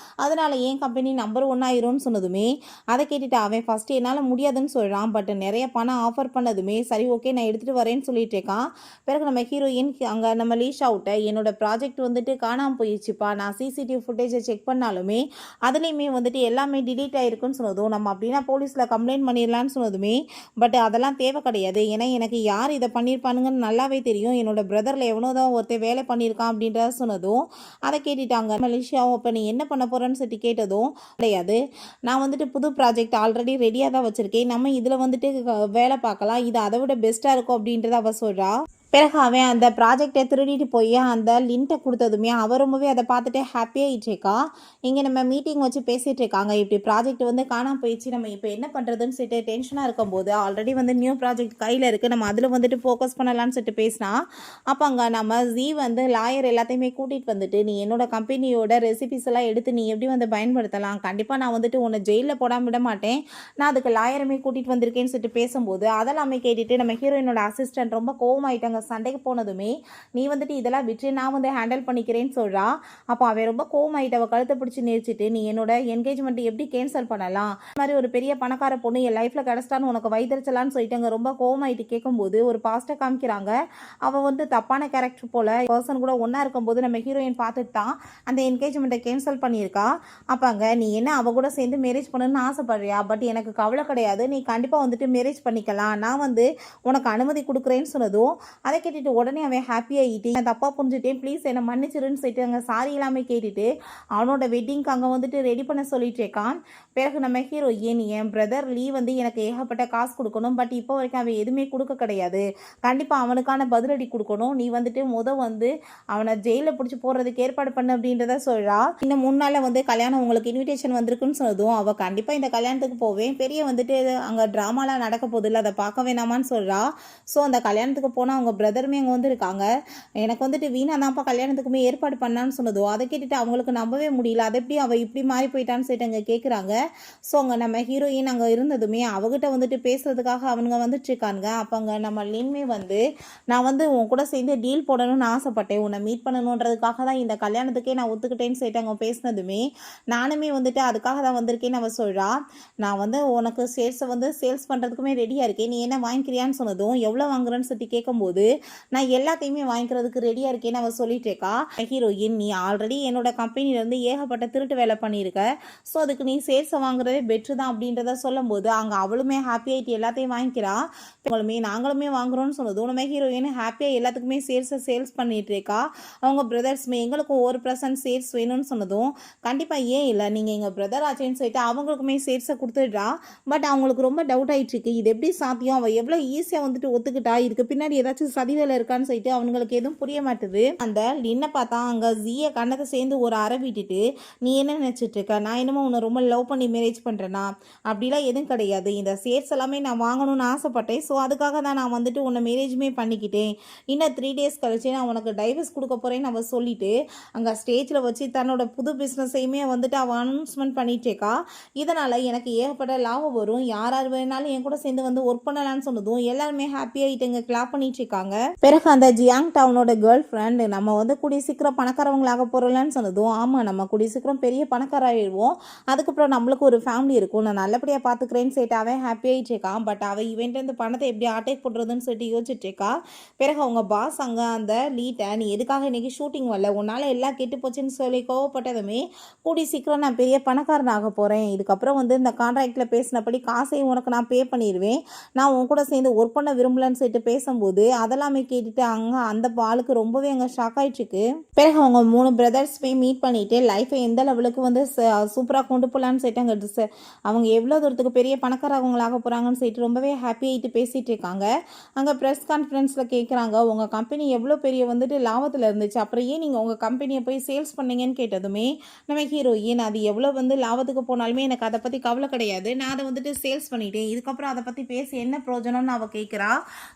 அதனால் என் கம்பெனி நம்பர் 1 ஆயிரும்னு சொன்னதுமே அதை கேட்டுட்டு அவன் ஃபஸ்ட்டு என்னால் முடியாதுன்னு சொல்கிறான். பட் நிறைய பணம் ஆஃபர் பண்ணதுமே சரி ஓகே நான் எடுத்துகிட்டு வரேன்னு சொல்லிட்டு இருக்கான். பிறகு நம்ம ஹீரோயின் அங்கே நம்ம லீஷா விட்ட என்னோட ப்ராஜெக்ட் வந்துட்டு காணாமல் போயிடுச்சுப்பா, நான் சிசிடிவி ஃபுட்டேஜை செக் பண்ணாலுமே அதுலேயுமே வந்துட்டு எல்லாமே டிலீட் ஆகிருக்குன்னு சொன்னதும் நம்ம அப்படின்னா போலீஸில் கம்ப்ளைண்ட் பண்ணிடலான்னு சொன்னதுமே பட் அதெல்லாம் தேவை கிடையாது, ஏன்னா எனக்கு யார் இதை பண்ணியிருப்பானுங்கன்னு நல்லாவே தெரியும், என்னோட பிரதரில் எவனோ தான் ஒருத்தர் வேலை பண்ணியிருக்கான் அப்படின்றத சொன்னதும் அதை கேட்டுட்டாங்க. மலேசியாவும் அப்போ நீ என்ன பண்ண போகிறேன்னு சொல்லி கேட்டதும் கிடையாது, நான் வந்துட்டு புது ப்ராஜெக்ட் ஆல்ரெடி ரெடியாக தான் வச்சுருக்கேன், நம்ம இதில் வந்துட்டு வேலை பார்க்கலாம், இது அதை விட பெஸ்ட்டாக இருக்கும் அப்படின்றத அவள் சொல்கிறா. பிறகு அவன் அந்த ப்ராஜெக்டை திருடிட்டு போய் அந்த லிண்ட்டை கொடுத்ததுமே அவ ரொம்பவே அதை பார்த்துட்டு ஹாப்பியாகிட்டு இருக்கா. இங்கே நம்ம மீட்டிங் வச்சு பேசிகிட்டு இருக்காங்க, இப்படி ப்ராஜெக்ட் வந்து காணாமல் போயிடுச்சு, நம்ம இப்போ என்ன பண்ணுறதுன்னு சொல்லிட்டு டென்ஷனாக இருக்கும்போது ஆல்ரெடி வந்து நியூ ப்ராஜெக்ட் கையில் இருக்குது, நம்ம அதில் வந்துட்டு ஃபோக்கஸ் பண்ணலான்னு சொல்லிட்டு பேசினா. அப்போ அங்கே நம்ம வந்து லாயர் எல்லாத்தையுமே கூட்டிகிட்டு வந்துட்டு நீ என்னோட கம்பெனியோட ரெசிபிஸ் எல்லாம் எடுத்து நீ எப்படி வந்து பயன்படுத்தலாம், கண்டிப்பாக நான் வந்துட்டு உன்னை ஜெயிலில் போடாமல் விட மாட்டேன், நான் அதுக்கு லாயருமே கூட்டிகிட்டு வந்திருக்கேன்னு சொல்லிட்டு பேசும்போது அதெல்லாமே கேட்டுட்டு நம்ம ஹீரோயினோட அசிஸ்டன்ட் ரொம்ப கோவமாயிட்டாங்க. சண்டைக்கு போனதுமே நீ வந்துட்டு இதெல்லாம் விட்டு நான் வந்து ஹேண்டில் பண்ணிக்கிறேன்னு சொல்கிறா. அப்போ அவன் ரொம்ப கோவமாயிட்டு அவள் கழுத்தை பிடிச்சி நிறுத்திட்டு நீ என்னோட என்கேஜ்மெண்ட் எப்படி கேன்சல் பண்ணலாம், இந்த மாதிரி ஒரு பெரிய பணக்கார பொண்ணு என் லைஃப்பில் கிடச்சிட்டான்னு உனக்கு வைத்தறிச்சலான்னு சொல்லிட்டு ரொம்ப கோவமாயிட்டு கேட்கும்போது ஒரு பாஸ்ட்டை காமிக்கிறாங்க. அவள் வந்து தப்பான கேரக்டர் போல் பர்சன் கூட ஒன்றா இருக்கும்போது நம்ம ஹீரோயின் பார்த்துட்டு தான் அந்த என்கேஜ்மெண்ட்டை கேன்சல் பண்ணியிருக்கா. அப்போ அங்கே நீ என்ன அவள் கூட சேர்ந்து மேரேஜ் பண்ணணும்னு ஆசைப்படுறியா, பட் எனக்கு கவலை கிடையாது, நீ கண்டிப்பாக வந்துட்டு மேரேஜ் பண்ணிக்கலாம், நான் வந்து உனக்கு அனுமதி கொடுக்குறேன்னு சொன்னதும் அதை கேட்டுட்டு உடனே அவன் ஹாப்பியாகிட்டு நான் தப்பாக புரிஞ்சுட்டேன் ப்ளீஸ் என்னை மன்னிச்சிருன்னு சொல்லிட்டு அங்கே சாரி எல்லாமே கேட்டுட்டு அவனோட வெட்டிங்க்கு அங்கே வந்துட்டு ரெடி பண்ண சொல்லிட்டு இருக்கான். பிறகு நம்ம ஹீரோயின் என் பிரதர் லீ வந்து எனக்கு ஏகப்பட்ட காசு கொடுக்கணும், பட் இப்போ வரைக்கும் அவன் எதுவுமே கொடுக்க கிடையாது, கண்டிப்பாக அவனுக்கான பதிலடி கொடுக்கணும், நீ வந்துட்டு வந்து அவனை ஜெயிலில் பிடிச்சி போடுறதுக்கு ஏற்பாடு பண்ணு அப்படின்றத சொல்கிறா. இன்னும் 3 நாளில் வந்து கல்யாணம் உங்களுக்கு இன்விடேஷன் வந்திருக்குன்னு சொன்னதும் அவள் கண்டிப்பாக இந்த கல்யாணத்துக்கு போவேன், பெரிய வந்துட்டு அங்கே ட்ராமாலாம் நடக்க போதில்லை அதை பார்க்க வேணாமான்னு சொல்கிறா. ஸோ அந்த கல்யாணத்துக்கு போனால் அவங்க பிரதருமே அங்கே வந்துருக்காங்க, எனக்கு வந்துட்டு வீணா தான்ப்பா கல்யாணத்துக்குமே ஏற்பாடு பண்ணான்னு சொன்னதோ அதை கேட்டுட்டு அவங்களுக்கு நம்பவே முடியல, அதை எப்படி அவள் இப்படி மாறி போயிட்டான்னு சொல்லிட்டு அங்கே கேட்குறாங்க. ஸோ அங்கே நம்ம ஹீரோயின் அங்கே இருந்ததுமே அவகிட்ட வந்துட்டு பேசுறதுக்காக அவனுங்க வந்துட்டு இருக்காங்க. அப்போ அங்கே நம்ம லின்மே வந்து நான் வந்து உன் கூட சேர்ந்து டீல் போடணும்னு ஆசைப்பட்டேன், உன்னை மீட் பண்ணணுன்றதுக்காக தான் இந்த கல்யாணத்துக்கே நான் ஒத்துக்கிட்டேன்னு சொல்லிட்டு அவங்க பேசினதுமே நானுமே வந்துட்டு அதுக்காக தான் வந்திருக்கேன்னு அவள் சொல்கிறா. நான் வந்து உனக்கு சேல்ஸ் பண்ணுறதுக்குமே ரெடியாக இருக்கேன், நீ என்ன வாங்கிக்கிறியான்னு சொன்னதும் எவ்வளோ வாங்குறேன்னு சொல்லி கேட்கும்போது நான் எல்லாத்தையுமே வாங்கிக்கிறதுக்கு ரெடியாக இருக்கேன்னு அவள் சொல்லிட்டு இருக்கா. ஹீரோயின் நீ ஆல்ரெடி என்னோட கம்பெனிலேருந்து ஏகப்பட்ட திருட்டு வேலை பண்ணியிருக்க, ஸோ அதுக்கு நீ சேல்ஸை வாங்குறதே பெட்ரு தான் அப்படின்றத சொல்லும்போது அங்கே அவளுமே ஹாப்பியாகிட்டு எல்லாத்தையும் வாங்கிக்கிறா. நாங்களுமே வாங்குறோன்னு சொன்னதும் நம்ம ஹீரோயின் ஹாப்பியாக எல்லாத்துக்குமே சேல்ஸ் பண்ணிட்டு இருக்கா. அவங்க பிரதர்ஸ்மே எங்களுக்கும் 1% சேல்ஸ் வேணும்னு சொன்னதும் கண்டிப்பாக ஏன் இல்லை நீங்கள் எங்கள் பிரதர் ஆச்சேன்னு சொல்லிட்டு அவங்களுக்குமே சேல்ஸை கொடுத்துடுறா. பட் அவங்களுக்கு ரொம்ப டவுட் ஆகிட்டு இருக்கு, இது எப்படி சாத்தியம், அவள் எவ்வளோ ஈஸியாக வந்துட்டு ஒத்துக்கிட்டா, இதுக்கு பின்னாடி ஏதாச்சும் சதிவேலை இருக்கான்னு சொல்லிட்டு அவங்களுக்கு எதுவும் புரிய மாட்டுது. அந்த லின்னை பார்த்தா அங்கே ஜீயை கண்ணத்தை சேர்ந்து ஒரு அறை விட்டுட்டு நீ என்ன நினச்சிட்டு இருக்க, நான் என்னமோ உன்னை ரொம்ப லவ் பண்ணி மேரேஜ் பண்ணுறேன்னா, அப்படிலாம் எதுவும் கிடையாது, இந்த ஷேர்ஸ் எல்லாமே நான் வாங்கணும்னு ஆசைப்பட்டேன், ஸோ அதுக்காக தான் நான் வந்துட்டு உன்னை மேரேஜுமே பண்ணிக்கிட்டேன், இன்னும் 3 days கழிச்சு நான் உனக்கு டைவர்ஸ் கொடுக்க போகிறேன்னு அவள் சொல்லிட்டு அங்கே ஸ்டேஜில் வச்சு தன்னோட புது பிஸ்னஸையுமே வந்துட்டு அவள் அனௌன்ஸ்மெண்ட் பண்ணிட்டு இருக்கா. இதனால் எனக்கு ஏகப்பட்ட லாபம் வரும், யார் வேணாலும் என் கூட சேர்ந்து வந்து ஒர்க் பண்ணலான்னு சொன்னதும் எல்லாருமே ஹாப்பியாகிட்டு இங்கே கிளாப் பண்ணிட்டு இருக்காங்க. பிறகு அந்த ஜியாங் டவுனோட கேர்ள் ஃப்ரெண்ட் நம்ம வந்து கூடிய சீக்கிரம் பணக்காரவங்களாக போகிறலான்னு சொன்னதும் ஆமாம் நம்ம கூடிய சீக்கிரம் பெரிய பணக்காராயிடுவோம், அதுக்கப்புறம் நம்மளுக்கு ஒரு ஃபேமிலி இருக்கும், நான் நல்லபடியாக பார்த்துக்கிறேன்னு சொல்லிட்டு அவன் ஹாப்பியாகிட்டு இருக்கான். பட் அவள் இவன்ட்டு பணத்தை எப்படி அட்டேக் பண்ணுறதுன்னு சொல்லிட்டு யோசிச்சுட்டு இருக்கா. பிறகு அவங்க பாஸ் அங்கே அந்த லீட்டை நீ எதுக்காக இன்றைக்கி ஷூட்டிங் வரல, உன்னால் எல்லாம் கெட்டு போச்சுன்னு சொல்லி கோவப்பட்டதுமே கூடிய சீக்கிரம் நான் பெரிய பணக்காரனாக போகிறேன், இதுக்கப்புறம் வந்து இந்த கான்ட்ராக்டில் பேசினபடி காசையும் உனக்கு நான் பே பண்ணிடுவேன், நான் உன் கூட சேர்ந்து ஒர்க் பண்ண விரும்பலன்னு சொல்லிட்டு பேசும்போது அதெல்லாமே கேட்டுட்டு அங்கே அந்த ஆளுக்கு ரொம்பவே அங்கே ஷாக் ஆகிட்டுருக்கு. பிறகு அவங்க 3 பிரதர்ஸுமே மீட் பண்ணிவிட்டு லைஃப்பை எந்த லெவலுக்கு வந்து சூப்பராக கொண்டு போகலான்னு சொல்லிட்டு அங்கே அவங்க எவ்வளோ தூரத்துக்கு பெரிய பணக்காரவங்களாக போகிறாங்கன்னு சொல்லிட்டு ரொம்பவே ஹாப்பியாகிட்டு பேசிகிட்டு இருக்காங்க. அங்கே ப்ரெஸ் கான்ஃபரன்ஸில் கேட்குறாங்க உங்கள் கம்பெனி எவ்வளோ பெரிய வந்துட்டு லாபத்தில் இருந்துச்சு, அப்புறம் ஏன் நீங்கள் உங்கள் கம்பெனியை போய் சேல்ஸ் பண்ணீங்கன்னு கேட்டதுமே நம்ம ஹீரோயின் அது எவ்வளோ வந்து லாபத்துக்கு போனாலுமே எனக்கு அதை பற்றி கவலை கிடையாது, நான் அதை வந்துட்டு சேல்ஸ் பண்ணிட்டேன், இதுக்கப்புறம் அதை பற்றி பேசி என்ன பிரயோஜனம்னு அவள் கேட்குறா.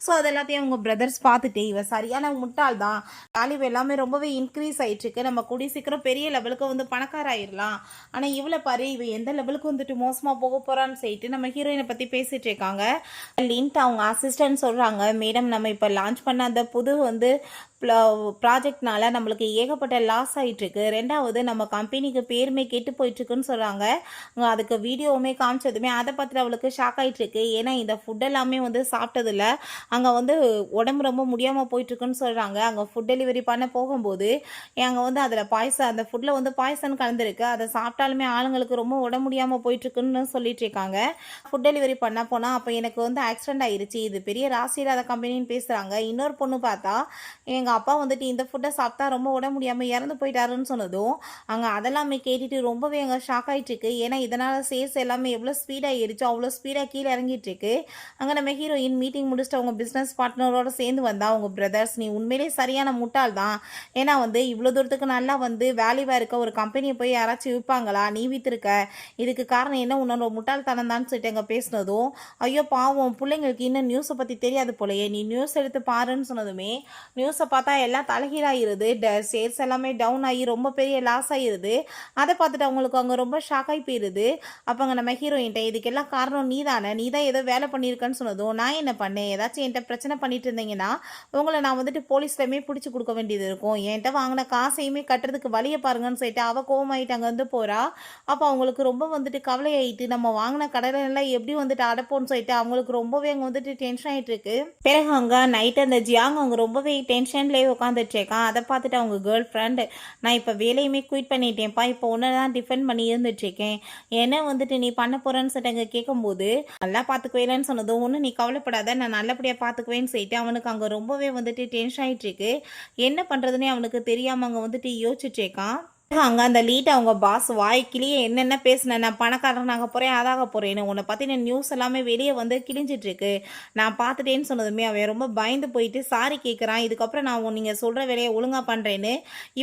ஸோ அது எல்லாத்தையும் அவங்க பிரதர்ஸ் பார்த்துட்டு இவ சரியான முட்டாள் தான், வேல்யூ எல்லாமே ரொம்பவே இன்க்ரீஸ் ஆகிட்டுருக்கு, நம்ம கூடிய சீக்கிரம் பெரிய லெவலுக்கு வந்து பணக்காராயிடலாம், ஆனால் இவ்வளோ பாரு இவ எந்த லெவலுக்கு வந்துட்டு மோசமாக போக போகிறான்னு சொல்லிட்டு நம்ம ஹீரோயினை பற்றி பேசிகிட்டு இருக்காங்க. லின்ட் அவங்க அசிஸ்டன்ட் சொல்கிறாங்க மேடம் நம்ம இப்போ லான்ச் பண்ண அந்த புது வந்து ப்ராஜெக்ட்னால நம்மளுக்கு ஏகப்பட்ட லாஸ் ஆகிட்டுருக்கு. ரெண்டாவது நம்ம கம்பெனிக்கு பேருமே கெட்டு போயிட்டுருக்குன்னு சொல்கிறாங்க. அதுக்கு வீடியோவுமே காமிச்சதுமே அதை பார்த்துட்டு அவளுக்கு ஷாக் ஆகிட்டுருக்கு. ஏன்னா இந்த ஃபுட் எல்லாமே வந்து சாப்பிட்டதில்ல அங்கே வந்து உடம்பு ரொம்ப முடியாமல் போயிட்டுருக்குன்னு சொல்கிறாங்க. அங்கே ஃபுட் டெலிவரி பண்ண போகும்போது அங்கே வந்து அதில் அந்த ஃபுட்டில் வந்து பாய்சன் கலந்துருக்கு. அதை சாப்பிட்டாலுமே ஆளுங்களுக்கு ரொம்ப உடம்பு முடியாமல் போயிட்டுருக்குன்னு சொல்லிட்டு இருக்காங்க. ஃபுட் டெலிவரி பண்ண போனால் அப்போ எனக்கு வந்து ஆக்சிடென்ட் ஆயிடுச்சு, இது பெரிய ராசி இல்லாத கம்பெனின்னு பேசுகிறாங்க. இன்னொரு பொண்ணு பார்த்தா எங்கள் அப்பா வந்துட்டு இந்த ஃபுட்டை சாப்பிட்டா ரொம்ப உடம்பு முடியாமல் இறந்து போயிட்டாருன்னு சொன்னதும் அங்கே அதெல்லாமே கேட்டுட்டு ரொம்பவே அங்கே ஷாக் ஆகிட்டுருக்கு. ஏன்னா இதனால் சேல்ஸ் எல்லாமே எவ்வளோ ஸ்பீடாக ஏறிச்சோ அவ்வளோ ஸ்பீடாக கீழே இறங்கிட்டுருக்கு. அங்கே நம்ம ஹீரோயின் மீட்டிங் முடிச்சுட்டு அவங்க பிஸ்னஸ் பார்ட்னரோட சேர்ந்து வந்தா அவங்க பிரதர்ஸ், நீ உண்மையிலே சரியான முட்டாள் தான். ஏன்னா வந்து இவ்வளோ தூரத்துக்கு நல்லா வந்து வேல்யூவாக இருக்க ஒரு கம்பெனியை போய் யாராச்சும் விற்பாங்களா, நீ விற்றுருக்க, இதுக்கு காரணம் என்ன, உன்னோட முட்டாள்தனம் தான் சொல்லிட்டு அங்கே பேசினதும் ஐயோ பாவம் பிள்ளைங்களுக்கு இன்னும் நியூஸை பற்றி தெரியாது போலையே, நீ நியூஸ் எடுத்து பாருன்னு சொன்னதுமே நியூஸை பார்த்தா எல்லாம் தலைகீழாயிருது, சேல்ஸ் எல்லாமே டவுன் ஆகி ரொம்ப பெரிய லாஸ் ஆகிருது. அதை பார்த்துட்டு அவங்களுக்கு அங்கே ரொம்ப ஷாக் ஆகி போயிடுது. அப்போ அங்கே நம்ம ஹீரோயின்ட்ட இதுக்கெல்லாம் காரணம் நீ தானே, நீ தான் ஏதோ வேலை பண்ணியிருக்கேன்னு சொன்னதும் நான் என்ன பண்ணேன், ஏதாச்சும் என்கிட்ட பிரச்சனை பண்ணிட்டு இருந்தீங்கன்னா உங்களை நான் வந்துட்டு போலீஸ்லையுமே பிடிச்சி கொடுக்க வேண்டியது இருக்கும், என்கிட்ட வாங்கின காசையுமே கட்டுறதுக்கு வழியை பாருங்கன்னு சொல்லிட்டு அவள் கோவமாயிட்டு அங்கே வந்து போகிறா. அப்போ அவங்களுக்கு ரொம்ப வந்துட்டு கவலையாயிட்டு நம்ம வாங்கின கடனெல்லாம் எப்படி வந்துட்டு அடைப்போன்னு சொல்லிட்டு அவங்களுக்கு ரொம்பவே அங்கே வந்துட்டு டென்ஷன் ஆகிட்டு இருக்கு. பிறகு அங்கே நைட்டு அந்த ஜியாங் அவங்க ரொம்பவே டென்ஷன்லேயே உட்காந்துட்டு இருக்கான். அதை பார்த்துட்டு அவங்க கேர்ள் ஃப்ரெண்டு, நான் இப்போ வேலையுமே குயிட் பண்ணிட்டேன்ப்பா, இப்போ ஒன்று தான் டிஃபெண்ட் பண்ணி இருந்துட்டுருக்கேன், என்ன வந்துட்டு நீ பண்ண போகிறேன்னு சொல்லிட்டு அங்கே கேட்கும்போது நல்லா பார்த்துக்குவேலன்னு சொன்னதும் ஒன்று நீ கவலைப்படாத, நான் நல்லபடியாக பார்த்துக்குவேன்னு சொல்லிட்டு அவனுக்கு அங்கே ரொம்பவே வந்துட்டு டென்ஷன் ஆகிட்டு இருக்கு. என்ன பண்ணுறதுனே அவனுக்கு தெரியாமல் அங்கே வந்துட்டு யோசிச்சுட்டு இருக்கான். அங்கே அந்த லீட் அவங்க பாஸ் வாய்க்கிலேயே என்னென்ன பேசினேன், நான் பணக்காரனாக போகிறேன் அதாக போகிறேன்னு உன்னை பற்றின நியூஸ் எல்லாமே வெளியே வந்து கிழிஞ்சிட்ருக்கு, நான் பார்த்துட்டேன்னு சொன்னதுமே அவன் ரொம்ப பயந்து போயிட்டு சாரி கேட்குறான். இதுக்கப்புறம் நான் நீங்கள் சொல்கிற வேலையை ஒழுங்காக பண்ணுறேன்னு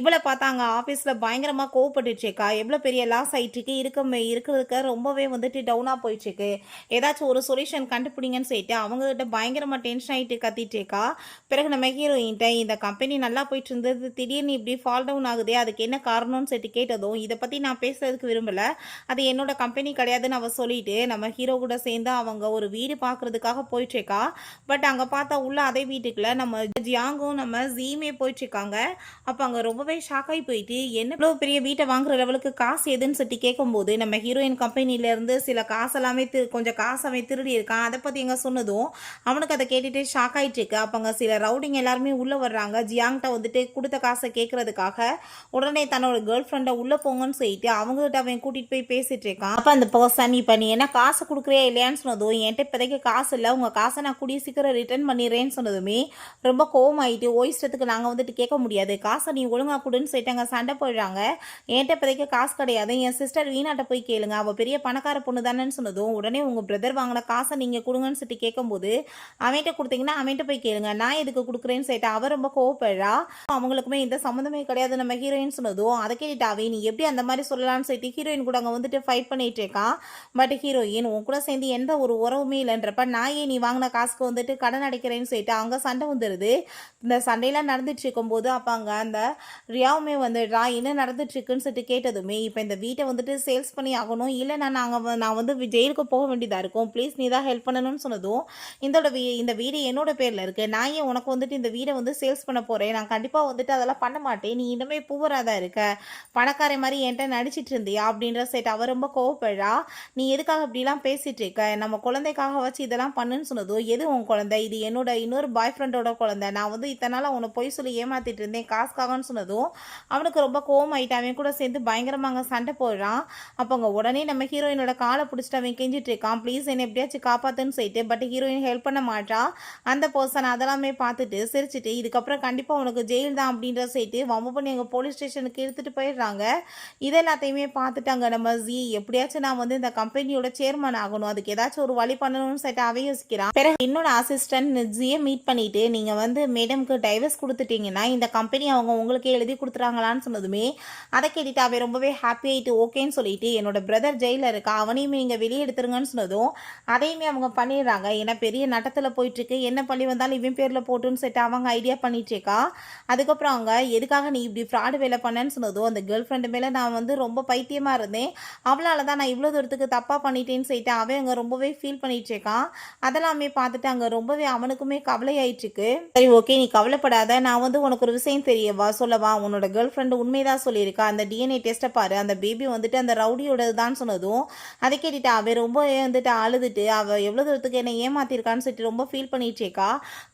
இவளை பார்த்தா அங்கே ஆஃபீஸில் பயங்கரமாக கோவப்பட்டுருச்சேக்கா, எவ்வளோ பெரிய லாஸ் ஆகிட்டுருக்கு, இருக்கிறதுக்கு ரொம்பவே வந்துட்டு டவுனாக போயிட்டுருக்கு, ஏதாச்சும் ஒரு சொல்யூஷன் கண்டுபிடிங்கன்னு சொல்லிட்டு அவங்ககிட்ட பயங்கரமாக டென்ஷன் ஆகிட்டு கத்திட்டேக்கா. பிறகு நம்ம ஹீரோயின்ட்ட இந்த கம்பெனி நல்லா போயிட்டு இருந்தது திடீர்னு இப்படி ஃபால் டவுன் ஆகுதே, அதுக்கு என்ன காரணம் சொல்லிட்டு கேட்டதும் இதை பற்றி நான் பேசுறதுக்கு விரும்பல, அது என்னோட கம்பெனி கிடையாதுன்னு அவ சொல்லிட்டு நம்ம ஹீரோ கூட சேர்ந்து அவங்க ஒரு வீடு பார்க்கறதுக்காக போயிட்டுருக்கா. பட் அங்கே பார்த்தா உள்ள அதே வீட்டுக்குள்ள நம்ம ஜியாங்கும் நம்ம ஜீமே போயிட்டுருக்காங்க. அப்போ அங்கே ரொம்பவே ஷாக் ஆகி போயிட்டு என்ன இவ்வளோ பெரிய வீட்டை வாங்குற லெவலுக்கு காசு எதுன்னு சொல்லி கேட்கும்போது நம்ம ஹீரோயின் கம்பெனிலேருந்து சில காசெல்லாமே கொஞ்சம் காசை திருடி இருக்கான், அதை பற்றி எங்கே சொன்னதும் அவனுக்கு அதை கேட்டுட்டு ஷாக் ஆகிட்டு இருக்கு. அப்போ அங்கே சில ரவுடிங் எல்லாருமே உள்ளே வர்றாங்க. ஜியாங்கிட்ட வந்துட்டு கொடுத்த காசை கேட்கறதுக்காக. உடனே தன்னோட கேர்ள் ஃப்ரெண்டை உள்ளே போங்கன்னு சொல்லிட்டு அவங்ககிட்ட அவன் கூட்டிகிட்டு போய் பேசிகிட்டு இருக்கான். அப்போ அந்த பர்சன் இப்போ நீ என்ன காசு கொடுக்குறியா இல்லையான்னு சொன்னதும் என்கிட்ட இப்போதைக்கு காசு இல்லை, உங்கள் காசை நான் கூடிய சீக்கிரம் ரிட்டர்ன் பண்ணிடுறேன்னு சொன்னதுமே ரொம்ப கோவமாயிட்டு ஓய்ஸ்டத்துக்கு நாங்கள் வந்துட்டு கேட்க முடியாது, காசை நீ ஒழுங்காக கொடுன்னு சொல்லிட்டு அங்கே சண்டை போயிடுறாங்க. என்கிட்ட இப்போதைக்கு காசு கிடையாது, என் சிஸ்டர் வீணாட்ட போய் கேளுங்க, அவள் பெரிய பணக்கார பொண்ணு தானேன்னு சொன்னதும் உடனே உங்கள் பிரதர் வாங்கின காசை நீங்கள் கொடுங்கன்னு சொல்லிட்டு கேட்கும்போது அவன்கிட்ட கொடுத்தீங்கன்னா அவன்கிட்ட போய் கேளுங்க, நான் எதுக்கு கொடுக்குறேன்னு சொல்லிட்டு அவள் ரொம்ப கோவப்படுறா. அவங்களுக்குமே இந்த சம்மந்தமே கிடையாது நம்ம ஹீரோயின் சொன்னதும் அதை கேட்டுட்டாவே நீ எப்படி அந்த மாதிரி சொல்லலாம்னு சொல்லிட்டு ஹீரோயின் கூட அங்கே வந்துட்டு ஃபைட் பண்ணிட்டு இருக்கான். பட் ஹீரோயின் உன் கூட சேர்ந்து எந்த ஒரு உறவுமே இல்லைன்றப்ப நான் ஏன் நீ வாங்கின காசுக்கு வந்துட்டு கடன் அடைக்கிறேன்னு சொல்லிட்டு அங்கே சண்டை வந்துடுது. இந்த சண்டையெல்லாம் நடந்துட்டு இருக்கும்போது அப்போ அங்கே அந்த ரியாவுமே வந்துடுறா. என்ன நடந்துட்டு இருக்குன்னு சொல்லிட்டு கேட்டதுமே இப்போ இந்த வீட்டை வந்துட்டு சேல்ஸ் பண்ணி ஆகணும், இல்லை நான் வந்து ஜெயிலுக்கு போக வேண்டியதாக இருக்கும், ப்ளீஸ் நீ தான் ஹெல்ப் பண்ணணும்னு சொன்னதும் இந்த வீடு என்னோட பேரில் இருக்குது, நான் ஏன் உனக்கு வந்துட்டு இந்த வீடை வந்து சேல்ஸ் பண்ண போகிறேன், நான் கண்டிப்பாக வந்துட்டு அதெல்லாம் பண்ண மாட்டேன், நீ இன்னுமே பூவராக தான் இருக்க, பணக்கார மாதிரி என்கிட்ட நடிச்சிட்டு இருந்தியா அப்படின்ற செட் அவ ரொம்ப கோவப்படுறா. நீ எதுக்காக இப்படிலாம் பேசிட்டு இருக்க, நம்ம குழந்தைக்காக வச்சு இதெல்லாம் பண்ணுன்னு சொன்னதும் எது உன் குழந்தை, இது என்னோட இன்னொரு பாய் ஃப்ரெண்டோட குழந்தை, நான் வந்து இத்தனால உன்னை பொய் சொல்லி ஏமாத்திட்டு இருந்தேன் காசுக்காகன்னு சொன்னதும் அவனுக்கு ரொம்ப கோவம் ஆயிட்டு அவன் கூட சேர்ந்து பயங்கரமாக சண்டை போடுறான். அப்போ அங்கே உடனே நம்ம ஹீரோயினோட காலை பிடிச்சிட்டு அவன் கெஞ்சிட்டு இருக்கான், ப்ளீஸ் என்னை எப்படியாச்சும் காப்பாத்துன்னு சொல்லிட்டு. பட் ஹீரோயின் ஹெல்ப் பண்ண மாட்டா. அந்த பர்சன் அதெல்லாமே பார்த்துட்டு சிரிச்சுட்டு இதுக்கப்புறம் கண்டிப்பாக உனக்கு ஜெயில் தான் அப்படின்ற சொல்லிட்டு வம்பு பண்ணி எங்கள் போலீஸ் ஸ்டேஷனுக்கு எடுத்துகிட்டு போயிடுறாங்க. இதெல்லாத்தையுமே பார்த்துட்டாங்க நம்ம ஜி, எப்படியாச்சும் நான் வந்து இந்த கம்பெனியோட சேர்மன் ஆகணும், அதுக்கு ஏதாச்சும் ஒரு வழி பண்ணணும்னு சொல்லிட்டு அவ யோசிக்கிறான். பிறகு என்னோட அசிஸ்டன்ட் ஜியை மீட் பண்ணிட்டு நீங்க வந்து மேடம்க்கு டைவர்ஸ் கொடுத்துட்டீங்கன்னா இந்த கம்பெனி அவங்க உங்களுக்கு எழுதி கொடுத்துறாங்களான்னு சொன்னதுமே அதை கேட்டுட்டு அவ ரொம்பவே ஹாப்பி ஆயிட்டு ஓகேன்னு சொல்லிட்டு என்னோட பிரதர் ஜெயில இருக்கா, அவனையுமே நீங்க வெளியே எடுத்துருங்கன்னு சொன்னதும் அதையுமே அவங்க பண்ணிடுறாங்க. ஏன்னா பெரிய நட்டத்தில் போயிட்டு இருக்கு, என்ன பள்ளி வந்தாலும் இவன் பேர்ல போட்டுன்னு சொல்லிட்டு அவங்க ஐடியா பண்ணிட்டு இருக்கா. அதுக்கப்புறம் அவங்க எதுக்காக நீ இப்படி ஃப்ராடு வேலை பண்ணேன்னு சொன்னதும் சொன்னதும் அந்த கேர்ள் ஃப்ரெண்டு மேலே நான் வந்து ரொம்ப பைத்தியமாக இருந்தேன், அவளால் தான் நான் இவ்வளோ தூரத்துக்கு தப்பாக பண்ணிட்டேன்னு சொல்லிட்டு அவன் அங்கே ரொம்பவே ஃபீல் பண்ணிட்டு இருக்கான். அதெல்லாமே பார்த்துட்டு அங்கே ரொம்பவே அவனுக்குமே கவலையாயிட்டு இருக்கு. சரி ஓகே, நீ கவலைப்படாத, நான் வந்து உனக்கு ஒரு விஷயம் தெரியவா சொல்லவா, உன்னோட கேர்ள் ஃப்ரெண்டு உண்மைதான் சொல்லியிருக்கா, அந்த டிஎன்ஏ டெஸ்ட்டை பாரு, அந்த பேபி வந்துட்டு அந்த ரவுடியோடது தான் சொன்னதும் அதை கேட்டுட்டு அவன் ரொம்ப வந்துட்டு அழுதுட்டு அவள் எவ்வளோ தூரத்துக்கு என்னை ஏமாத்திருக்கான்னு சொல்லிட்டு ரொம்ப ஃபீல் பண்ணிட்டு இருக்கா.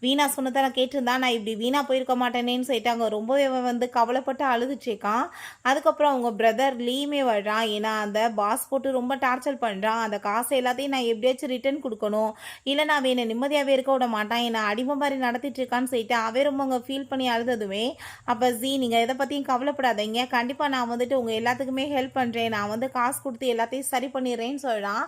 வீணா சொன்னதை நான் கேட்டிருந்தா நான் இப்படி வீணா போயிருக்க மாட்டேனேன்னு சொல்லிட்டு அங்கே ரொம்பவே வந்து கவலைப்பட்டு அழுதுட்டு இருக்கான். அதுக்கப்புறம் அவங்க பிரதர் லீமே வர்றான். ஏன்னா அந்த பாஸ் போட்டு ரொம்ப டார்ச்சர் பண்ணுறான், அந்த காசை எல்லாத்தையும் நான் எப்படியாச்சும் ரிட்டர்ன் கொடுக்கணும், இல்லைனா அவன் என்னை நிம்மதியாகவே இருக்க விட மாட்டான், என்னை அடிமை மாதிரி நடத்திட்டு இருக்கான்னு சொல்லிட்டு அவன் ரொம்ப அங்கே ஃபீல் பண்ணி அழுததுமே அப்போ ஜி நீங்கள் எதை பற்றியும் கவலைப்படாதீங்க, கண்டிப்பாக நான் வந்துட்டு உங்கள் எல்லாத்துக்குமே ஹெல்ப் பண்ணுறேன், நான் வந்து காசு கொடுத்து எல்லாத்தையும் சரி பண்ணிடுறேன்னு சொல்கிறான்.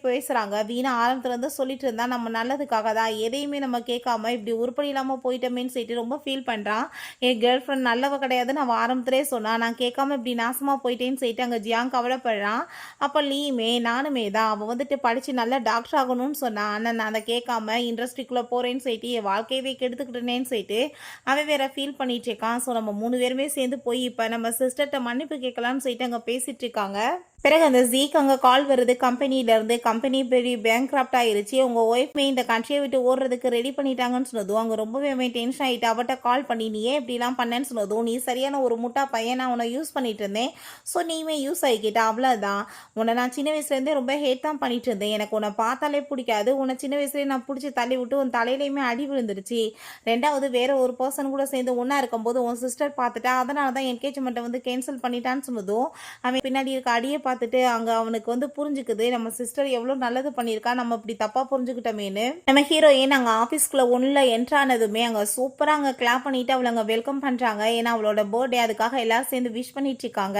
பேசுகிறாங்க. வீணா ஆரம்பத்துலேருந்து சொல்லிட்டு இருந்தா நம்ம நல்லதுக்காக தான், எதையுமே நம்ம கேட்காம இப்படி உருப்படி இல்லாமல் போயிட்டோமேன்னு சொல்லிட்டு ரொம்ப ஃபீல் பண்ணுறான். என் கேர்ள் ஃப்ரெண்ட் நல்லவ கிடையாதுன்னு அவன் ஆரம்பத்திலே சொன்னான், நான் கேட்காம இப்படி நாசமாக போயிட்டேன்னு சொல்லிட்டு அங்கே ஜியாங் கவலைப்படுறான். அப்போ லீமே நானுமே தான் அவன் வந்துட்டு படித்து நல்லா டாக்டர் ஆகணும்னு சொன்னான், ஆனால் நான் அதை கேட்காம இண்டஸ்ட்ரிக்குள்ளே போகிறேன்னு சொல்லிட்டு என் வாழ்க்கையவே கெடுத்துக்கிட்டேன்னு சொல்லிட்டு அவன் வேற ஃபீல் பண்ணிட்டு இருக்கான். ஸோ நம்ம 3 பேருமே சேர்ந்து போய் இப்போ நம்ம சிஸ்டர்கிட்ட மன்னிப்பு கேட்கலான்னு சொல்லிட்டு அங்கே பேசிட்டு இருக்காங்க. பிறகு அந்த ஜீக்கு அங்கே கால் வருது கம்பெனியிலேருந்து, கம்பெனி பெரிய பேங்க்ராப்ட் ஆயிருச்சு, உங்கள் ஒய்ஃப்மே இந்த கண்ட்ரியை விட்டு ஓடுறதுக்கு ரெடி பண்ணிட்டாங்கன்னு சொன்னதும் அங்கே ரொம்பவே டென்ஷன் ஆகிட்டு அவட்ட கால் பண்ணி நீ ஏன் இப்படிலாம் பண்ணேன்னு சொன்னதும் நீ சரியான ஒரு முட்டா பையன், நான் உன்னை யூஸ் பண்ணிட்டு இருந்தேன், ஸோ நீயுமே யூஸ் ஆகிக்கிட்ட, அவ்வளோதான், உன்னை நான் சின்ன வயசுலேருந்தே ரொம்ப ஹேட் தான் பண்ணிட்டு இருந்தேன், எனக்கு உன்னை பார்த்தாலே பிடிக்காது, உன்னை சின்ன வயசுலேயே நான் பிடிச்சி தள்ளி விட்டு உன் தலையிலையுமே அடி விழுந்துருச்சு, ரெண்டாவது வேற ஒரு பர்சன் கூட சேர்ந்து ஒன்றா இருக்கும்போது உன் சிஸ்டர் பார்த்துட்டா, அதனால தான் என்கேஜ்மெண்ட்டை வந்து கேன்சல் பண்ணிட்டான்னு சொன்னதும் அவன் பின்னாடி இருக்க அடியை பார்த்துட்டு அங்கே அவனுக்கு வந்து புரிஞ்சுக்குது நம்ம சிஸ்டர் எவ்வளோ நல்லது பண்ணியிருக்கா, நம்ம இப்படி தப்பாக புரிஞ்சுக்கிட்டோமேனு. நம்ம ஹீரோயின் அங்கே ஆஃபீஸ்க்குள்ளே ஒன்றில் என்ட்ரானதுமே அங்கே சூப்பராக அங்கே கிளாப் பண்ணிட்டு அவளை அங்கே வெல்கம் பண்ணுறாங்க. ஏன்னா அவளோட பர்த்டே, அதுக்காக எல்லாரும் சேர்ந்து விஷ் பண்ணிட்டு இருக்காங்க.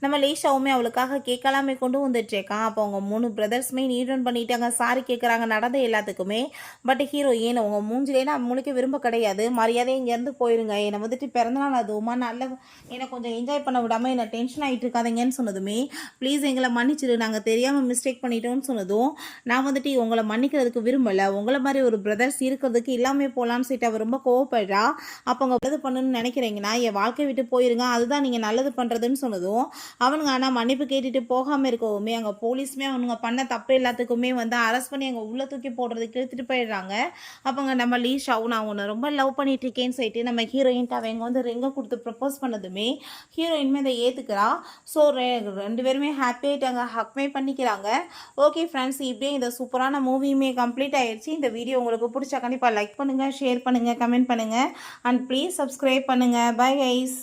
நம்ம லேஷாவுமே அவளுக்காக கேட்கலாமே கொண்டு வந்துட்டு இருக்கான். அப்போ அவங்க 3 பிரதர்ஸுமே நீட் பண்ணிட்டு அங்கே சாரி கேட்குறாங்க நடந்த எல்லாத்துக்குமே. பட் ஹீரோயின் அவங்க மூஞ்சிலே நான் முழிக்க விரும்ப கிடையாது, மரியாதை இங்கேருந்து போயிருங்க, என்னை வந்துட்டு பிறந்தநாள் அதுவுமா நல்ல என்னை கொஞ்சம் என்ஜாய் பண்ண விடாமல் என்னை டென்ஷன் ஆகிட்டு இருக்காதீங்கன்னு சொன்னதுமே ப்ளீஸ் எங்களை மன்னிச்சிடு, நாங்கள் தெரியாமல் மிஸ்டேக் பண்ணிட்டோம்னு சொன்னதும் நான் வந்துட்டு உங்களை மன்னிக்கிறதுக்கு விரும்பலை, உங்களை மாதிரி ஒரு பிரதர்ஸ் இருக்கிறதுக்கு இல்லாமல் போகலான்னு சொல்லிட்டு அவர் ரொம்ப கோவப்படுறா. அப்போ அவங்க நல்லது பண்ணணும்னு நினைக்கிறீங்கன்னா என் வாழ்க்கை விட்டு போயிருங்க, அதுதான் நீங்கள் நல்லது பண்ணுறதுன்னு சொன்னதும் அவனுங்க ஆனால் மன்னிப்பு கேட்டுட்டு போகாமல் இருக்கவுமே அங்கே போலீஸுமே அவனுங்க பண்ண தப்பு எல்லாத்துக்குமே வந்து அரெஸ்ட் பண்ணி அங்கே உள்ள தூக்கி போடுறதுக்கு எடுத்துகிட்டு போயிடுறாங்க. அப்போங்க நம்ம லீஷாவும் நான் உன்னை ரொம்ப லவ் பண்ணிட்டு இருக்கேன்னு சொல்லிட்டு நம்ம ஹீரோயின்ட்டு அவங்க வந்து ரிங்கை கொடுத்து ப்ரப்போஸ் பண்ணதுமே ஹீரோயின்மே அதை ஏற்றுக்கிறா. ஸோ 2 பேருமே ஹாப்பியாகிட்டாங்க, ஹக்மே பண்ணிக்கிறாங்க. ஓகே ஃப்ரெண்ட்ஸ், இப்படியே இந்த சூப்பரான மூவியுமே கம்ப்ளீட் ஆயிடுச்சு. இந்த வீடியோ உங்களுக்கு பிடிச்சா கண்டிப்பாக லைக் பண்ணுங்கள், ஷேர் பண்ணுங்கள், கமெண்ட் பண்ணுங்கள் அண்ட் ப்ளீஸ் சப்ஸ்கிரைப் பண்ணுங்கள். Bye guys.